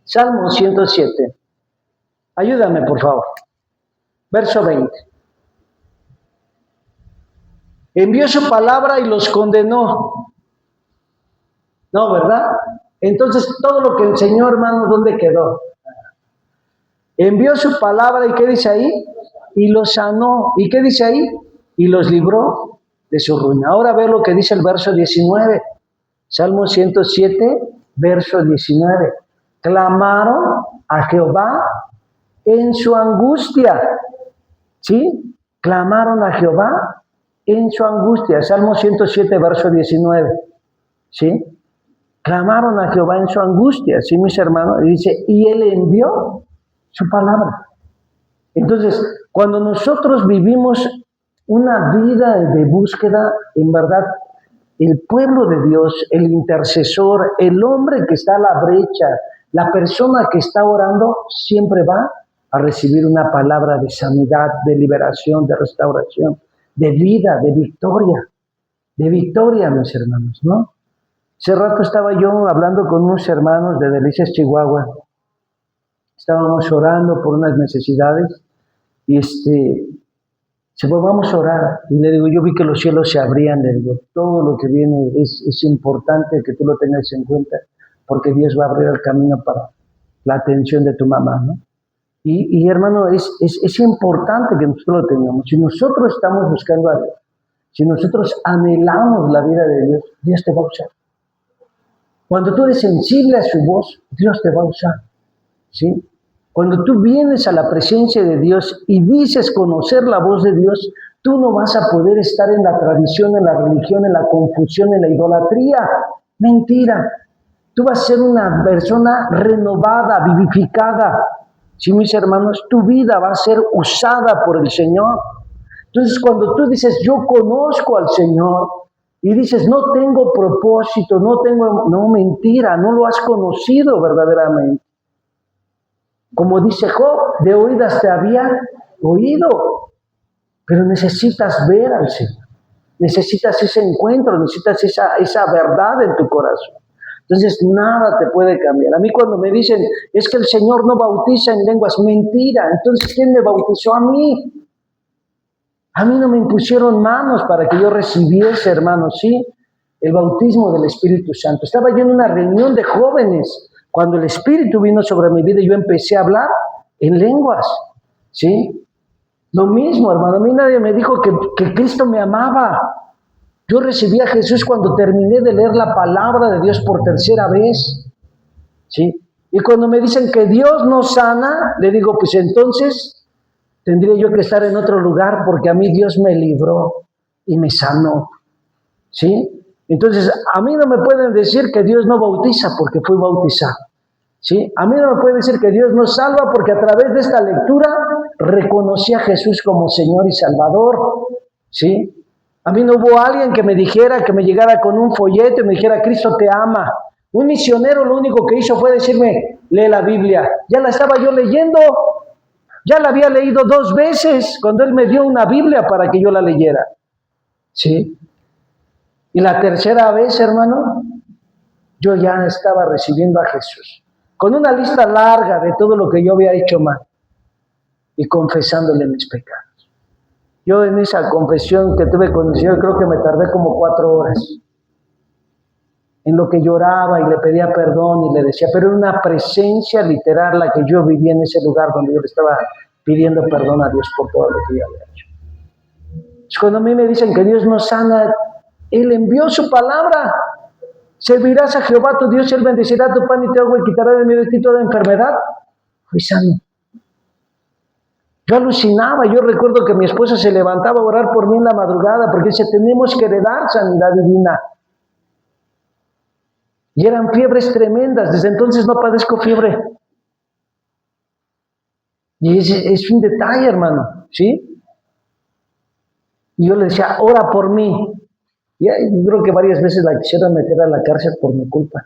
Salmo 107. Ayúdame, por favor. Verso 20. Envió su palabra y los condenó. No, ¿verdad? Entonces, todo lo que enseñó, hermano, ¿dónde quedó? Envió su palabra, ¿y qué dice ahí? Y los sanó. ¿Y qué dice ahí? Y los libró de su ruina. Ahora ve lo que dice el verso 19. Salmo 107, verso 19. Clamaron a Jehová en su angustia. ¿Sí? Clamaron a Jehová en su angustia. Salmo 107, verso 19. ¿Sí? Clamaron a Jehová en su angustia. ¿Sí, mis hermanos? Y dice, y Él envió su palabra. Entonces, cuando nosotros vivimos una vida de búsqueda, en verdad, el pueblo de Dios, el intercesor, el hombre que está a la brecha, la persona que está orando, siempre va a recibir una palabra de sanidad, de liberación, de restauración, de vida, de victoria, mis hermanos, ¿no? Hace rato estaba yo hablando con unos hermanos de Delicias, Chihuahua. Estábamos orando por unas necesidades y vamos a orar. Y le digo, yo vi que los cielos se abrían, le digo, todo lo que viene es importante que tú lo tengas en cuenta, porque Dios va a abrir el camino para la atención de tu mamá, ¿no? Y hermano, es importante que nosotros lo tengamos. Si nosotros estamos buscando a Dios, si nosotros anhelamos la vida de Dios, Dios te va a usar. Cuando tú eres sensible a su voz, Dios te va a usar, ¿sí? Cuando tú vienes a la presencia de Dios y dices conocer la voz de Dios, tú no vas a poder estar en la tradición, en la religión, en la confusión, en la idolatría. Mentira. Tú vas a ser una persona renovada, vivificada. Sí, mis hermanos, tu vida va a ser usada por el Señor. Entonces, cuando tú dices, yo conozco al Señor, y dices, no tengo propósito, no, mentira, no lo has conocido verdaderamente. Como dice Job, de oídas te había oído, pero necesitas ver al Señor. Necesitas ese encuentro, necesitas esa verdad en tu corazón. Entonces, nada te puede cambiar. A mí cuando me dicen, es que el Señor no bautiza en lenguas, mentira. Entonces, ¿quién me bautizó a mí? A mí no me impusieron manos para que yo recibiese, hermanos, ¿sí? El bautismo del Espíritu Santo. Estaba yo en una reunión de jóvenes cuando el Espíritu vino sobre mi vida y yo empecé a hablar en lenguas, ¿sí? Lo mismo, hermano, a mí nadie me dijo que Cristo me amaba. Yo recibí a Jesús cuando terminé de leer la palabra de Dios por tercera vez, ¿sí? Y cuando me dicen que Dios no sana, le digo, pues entonces tendría yo que estar en otro lugar porque a mí Dios me libró y me sanó, ¿sí? Entonces, a mí no me pueden decir que Dios no bautiza porque fui bautizado, ¿sí? A mí no me pueden decir que Dios no salva porque a través de esta lectura reconocí a Jesús como Señor y Salvador, ¿sí? A mí no hubo alguien que me dijera, que me llegara con un folleto y me dijera, Cristo te ama. Un misionero lo único que hizo fue decirme, lee la Biblia. Ya la estaba yo leyendo. Ya la había leído 2 veces cuando él me dio una Biblia para que yo la leyera. ¿Sí? Y la tercera vez, hermano, yo ya estaba recibiendo a Jesús. Con una lista larga de todo lo que yo había hecho mal. Y confesándole mis pecados. Yo en esa confesión que tuve con el Señor, creo que me tardé como 4 horas. En lo que lloraba y le pedía perdón y le decía, pero era una presencia literal la que yo vivía en ese lugar donde yo le estaba pidiendo perdón a Dios por todo lo que yo había hecho. Cuando a mí me dicen que Dios no sana, Él envió su palabra. Servirás a Jehová tu Dios, Él bendecirá tu pan y tu agua y quitará de medio de ti toda enfermedad. Fui sano. Yo alucinaba, yo recuerdo que mi esposa se levantaba a orar por mí en la madrugada porque dice, tenemos que heredar sanidad divina. Y eran fiebres tremendas, desde entonces no padezco fiebre. Y es un detalle, hermano, ¿sí? Y yo le decía, ora por mí. Y yo creo que varias veces la quisieron meter a la cárcel por mi culpa.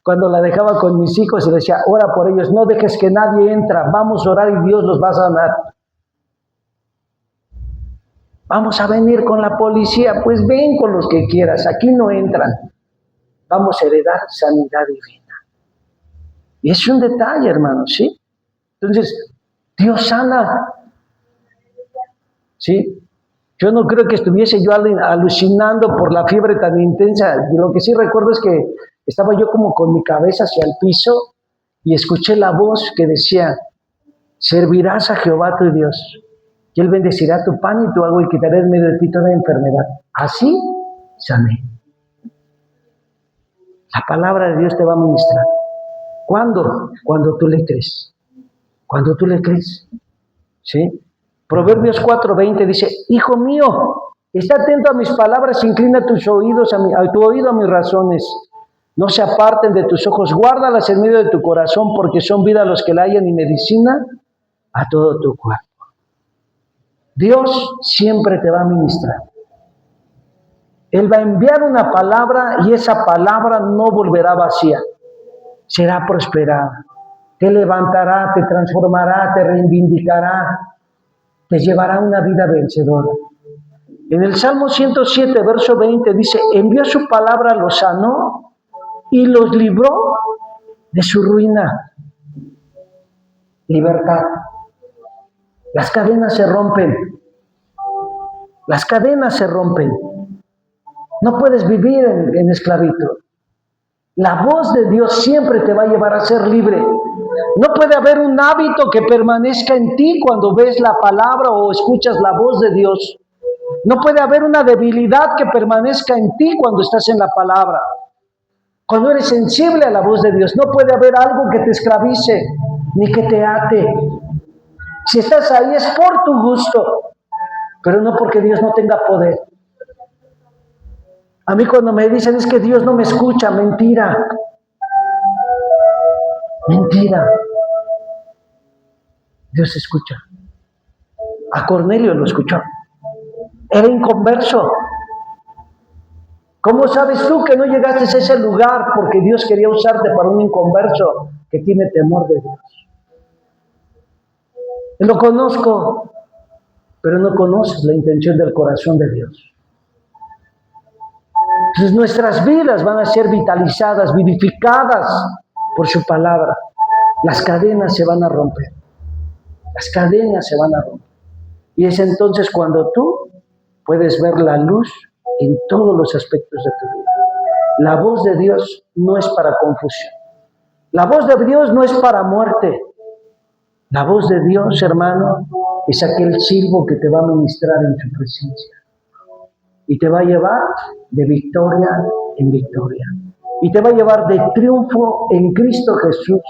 Cuando la dejaba con mis hijos y le decía, ora por ellos, no dejes que nadie entra, vamos a orar y Dios los va a sanar. Vamos a venir con la policía, pues ven con los que quieras, aquí no entran. Vamos a heredar sanidad divina. Y es un detalle, hermano, ¿sí? Entonces, Dios sana. ¿Sí? Yo no creo que estuviese yo alucinando por la fiebre tan intensa. Lo que sí recuerdo es que estaba yo como con mi cabeza hacia el piso y escuché la voz que decía, servirás a Jehová tu Dios, y Él bendecirá tu pan y tu agua y quitará en medio de ti toda enfermedad. Así sané. La palabra de Dios te va a ministrar. ¿Cuándo? Cuando tú le crees. Cuando tú le crees. ¿Sí? Proverbios 4:20 dice, hijo mío, está atento a mis palabras, inclina tus oídos a tu oído a mis razones. No se aparten de tus ojos, guárdalas en medio de tu corazón, porque son vida a los que la hallan y medicina a todo tu cuerpo. Dios siempre te va a ministrar. Él va a enviar una palabra y esa palabra no volverá vacía. Será prosperada. Te levantará, te transformará, te reivindicará, te llevará a una vida vencedora. En el Salmo 107, verso 20 dice, envió su palabra, los sanó y los libró de su ruina. Libertad. Las cadenas se rompen. Las cadenas se rompen. No puedes vivir en esclavitud. La voz de Dios siempre te va a llevar a ser libre. No puede haber un hábito que permanezca en ti cuando ves la palabra o escuchas la voz de Dios. No puede haber una debilidad que permanezca en ti cuando estás en la palabra. Cuando eres sensible a la voz de Dios, no puede haber algo que te esclavice ni que te ate. Si estás ahí es por tu gusto, pero no porque Dios no tenga poder. A mí cuando me dicen es que Dios no me escucha, mentira. Mentira. Dios escucha. A Cornelio lo escuchó. Era inconverso. ¿Cómo sabes tú que no llegaste a ese lugar? Porque Dios quería usarte para un inconverso que tiene temor de Dios. Lo conozco, pero no conoces la intención del corazón de Dios. Entonces nuestras vidas van a ser vitalizadas, vivificadas por su palabra. Las cadenas se van a romper. Las cadenas se van a romper. Y es entonces cuando tú puedes ver la luz en todos los aspectos de tu vida. La voz de Dios no es para confusión. La voz de Dios no es para muerte. La voz de Dios, hermano, es aquel silbo que te va a ministrar en su presencia. Y te va a llevar de victoria en victoria. Y te va a llevar de triunfo en Cristo Jesús.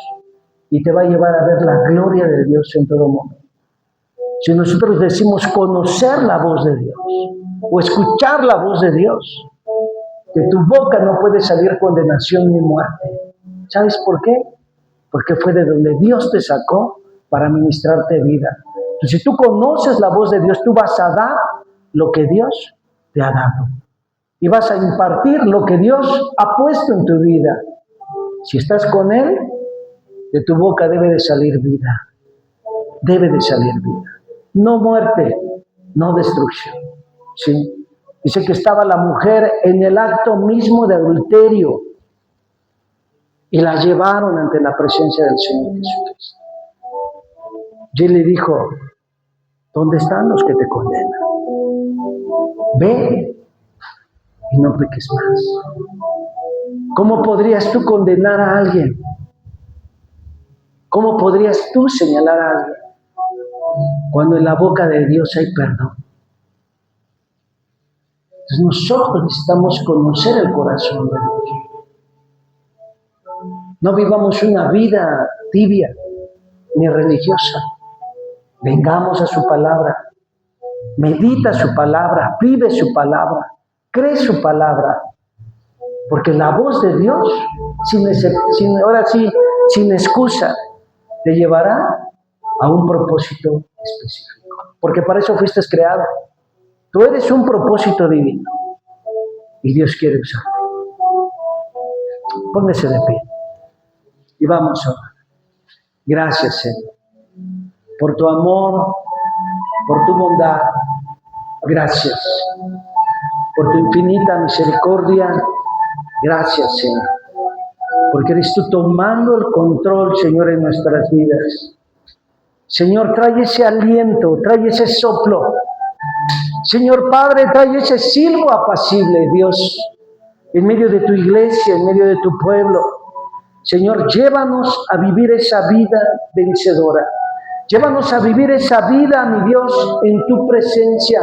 Y te va a llevar a ver la gloria de Dios en todo momento. Si nosotros decimos conocer la voz de Dios o escuchar la voz de Dios, de tu boca no puede salir condenación ni muerte. ¿Sabes por qué? Porque fue de donde Dios te sacó para ministrarte vida. Entonces, si tú conoces la voz de Dios, tú vas a dar lo que Dios te ha dado. Y vas a impartir lo que Dios ha puesto en tu vida. Si estás con Él, de tu boca debe de salir vida. Debe de salir vida. No muerte, no destrucción. ¿Sí? Dice que estaba la mujer en el acto mismo de adulterio y la llevaron ante la presencia del Señor Jesucristo. Y él le dijo, ¿dónde están los que te condenan? Ve y no peques más. ¿Cómo podrías tú condenar a alguien? ¿Cómo podrías tú señalar a alguien cuando en la boca de Dios hay perdón? Entonces nosotros necesitamos conocer el corazón de Dios. No vivamos una vida tibia ni religiosa. Vengamos a su palabra. Medita su palabra, vive su palabra, cree su palabra. Porque la voz de Dios, sin excusa, te llevará a un propósito específico. Porque para eso fuiste creado. Tú eres un propósito divino. Y Dios quiere usarte. Póngase de pie. Y vamos a orar. Gracias, Señor, por tu amor, por tu bondad. Gracias por tu infinita misericordia. Gracias, Señor, porque eres tú tomando el control, Señor, en nuestras vidas. Señor, trae ese aliento, trae ese soplo. Señor Padre, trae ese silbo apacible, Dios, en medio de tu iglesia, en medio de tu pueblo. Señor, llévanos a vivir esa vida vencedora. Llévanos a vivir esa vida, mi Dios, en tu presencia.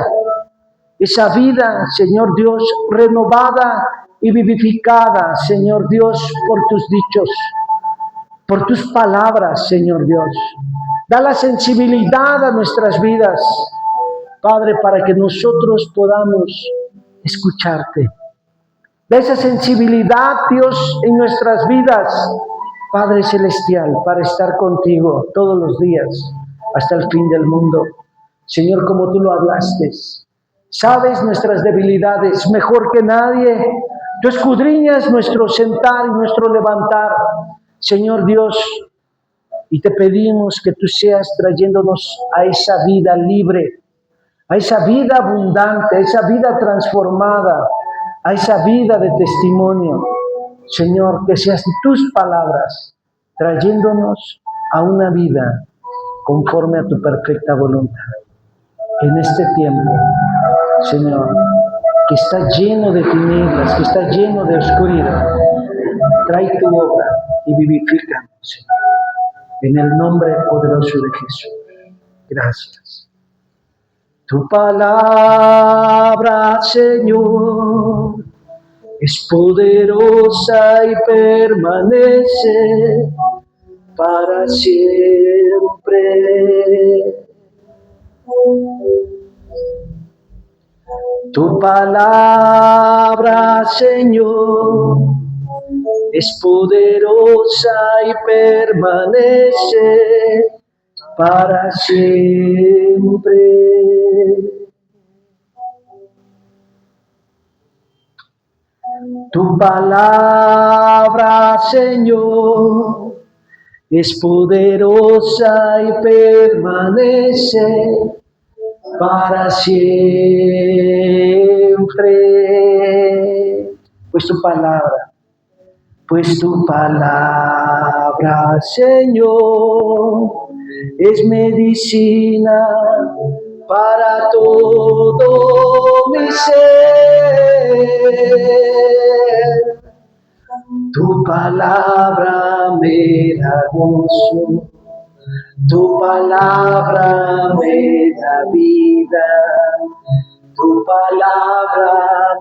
Esa vida, Señor Dios, renovada y vivificada, Señor Dios, por tus dichos, por tus palabras, Señor Dios. Da la sensibilidad a nuestras vidas, Padre, para que nosotros podamos escucharte. Da esa sensibilidad, Dios, en nuestras vidas, Padre Celestial, para estar contigo todos los días, hasta el fin del mundo. Señor, como tú lo hablaste, sabes nuestras debilidades mejor que nadie. Tú escudriñas nuestro sentar y nuestro levantar, Señor Dios, y te pedimos que tú seas trayéndonos a esa vida libre, a esa vida abundante, a esa vida transformada, a esa vida de testimonio. Señor, que seas tus palabras trayéndonos a una vida conforme a tu perfecta voluntad. En este tiempo, Señor, que está lleno de tinieblas, que está lleno de oscuridad, trae tu obra y vivifícanos, Señor. En el nombre poderoso de Jesús. Gracias. Tu palabra, Señor, es poderosa y permanece para siempre. Tu palabra, Señor, es poderosa y permanece para siempre. Tu palabra, Señor, es poderosa y permanece para siempre. Pues tu palabra, Señor, es medicina para todo mi ser. Tu palabra me da gozo, tu palabra me da vida, tu palabra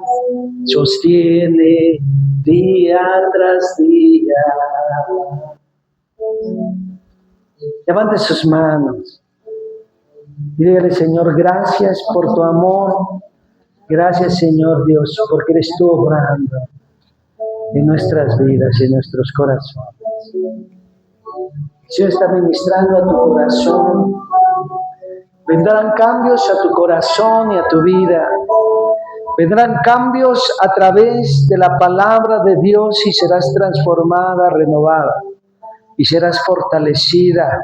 sostiene día tras día. Levante sus manos y dígale: Señor, gracias por tu amor. Gracias, Señor Dios, porque eres tú obrando en nuestras vidas y en nuestros corazones. El Señor está ministrando a tu corazón. Vendrán cambios a tu corazón y a tu vida. Vendrán cambios a través de la palabra de Dios y serás transformada, renovada y serás fortalecida.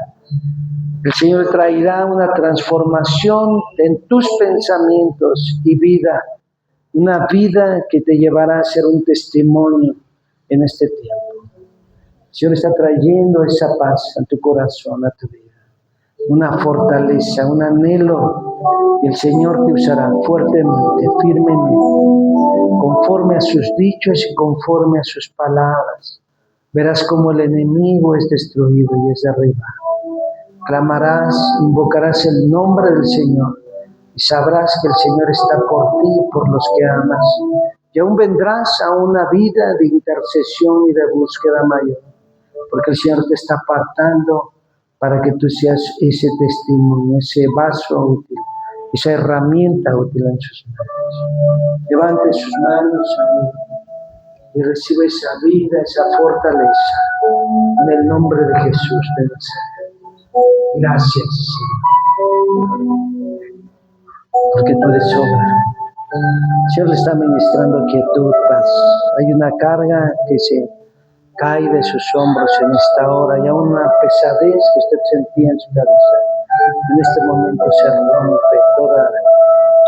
El Señor traerá una transformación en tus pensamientos y vida, una vida que te llevará a ser un testimonio en este tiempo. El Señor está trayendo esa paz a tu corazón, a tu vida, una fortaleza, un anhelo, y el Señor te usará fuertemente, firmemente, conforme a sus dichos y conforme a sus palabras. Verás cómo el enemigo es destruido y es derribado. Clamarás, invocarás el nombre del Señor y sabrás que el Señor está por ti y por los que amas. Y aún vendrás a una vida de intercesión y de búsqueda mayor, porque el Señor te está apartando para que tú seas ese testimonio, ese vaso útil, esa herramienta útil en sus manos. Levante sus manos, amigo, y recibe esa vida, esa fortaleza, en el nombre de Jesús de Nazaret. Gracias, Señor, porque tú eres obra. El Señor le está ministrando quietud, paz. Hay una carga que se cae de sus hombros en esta hora, y aún una pesadez que usted sentía en su cabeza. En este momento se rompe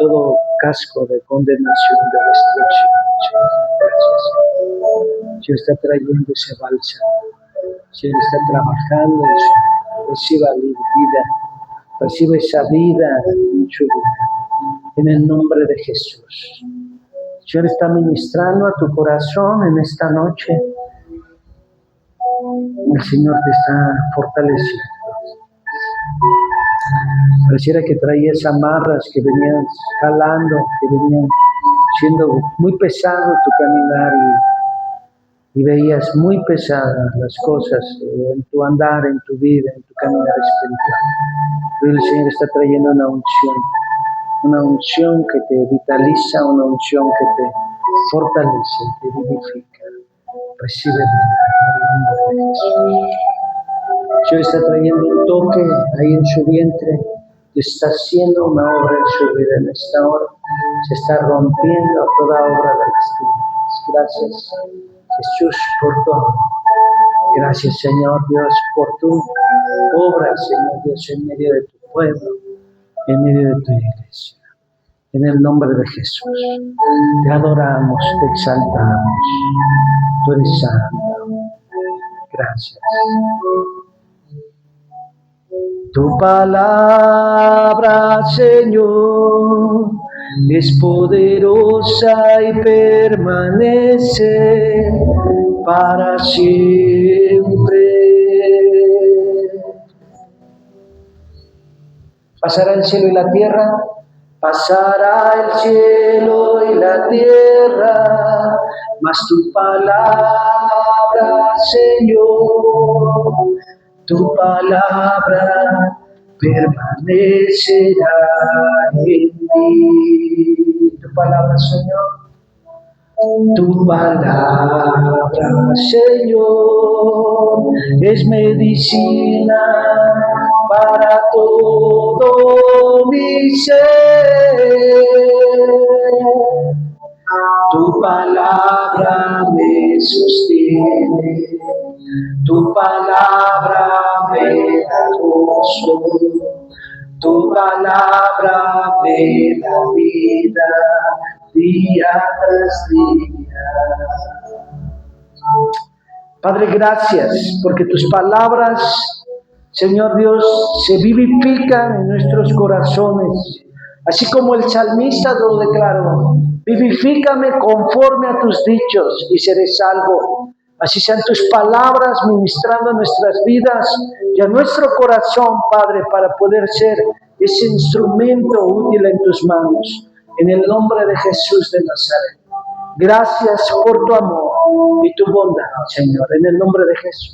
todo casco de condenación, de destrucción. Gracias. El Señor está trayendo ese bálsamo. El Señor está trabajando en su vida. Reciba vida, reciba esa vida en su vida, en el nombre de Jesús. El Señor está ministrando a tu corazón en esta noche. El Señor te está fortaleciendo. Pareciera que traías amarras que venían jalando, que venían siendo muy pesado tu caminar, y veías muy pesadas las cosas en tu andar, en tu vida, en tu caminar espiritual. Pero el Señor está trayendo una unción que te vitaliza, una unción que te fortalece, te vivifica. Recibe vida en el nombre de Jesús. El Señor está trayendo un toque ahí en su vientre y está haciendo una obra en su vida en esta hora. Se está rompiendo toda obra de las tinieblas. Gracias, Jesús, por tu amor. Gracias, Señor Dios, por tu obra, Señor Dios, en medio de tu pueblo, en medio de tu iglesia. En el nombre de Jesús, te adoramos, te exaltamos. Tú eres santo. Gracias. Tu palabra, Señor, es poderosa y permanece para siempre. ¿Pasará el cielo y la tierra? Pasará el cielo y la tierra, mas tu palabra, Señor, tu palabra permanecerá en mí. palabra, Señor. Tu palabra, Señor, es medicina para todo mi ser. Tu palabra me sostiene, tu palabra me da gozo, tu palabra me da vida día tras día. Padre, gracias porque tus palabras, Señor Dios, se vivifican en nuestros corazones. Así como el salmista lo declaró, vivifícame conforme a tus dichos y seré salvo. Así sean tus palabras ministrando a nuestras vidas y a nuestro corazón, Padre, para poder ser ese instrumento útil en tus manos. En el nombre de Jesús de Nazaret. Gracias por tu amor y tu bondad, Señor, en el nombre de Jesús.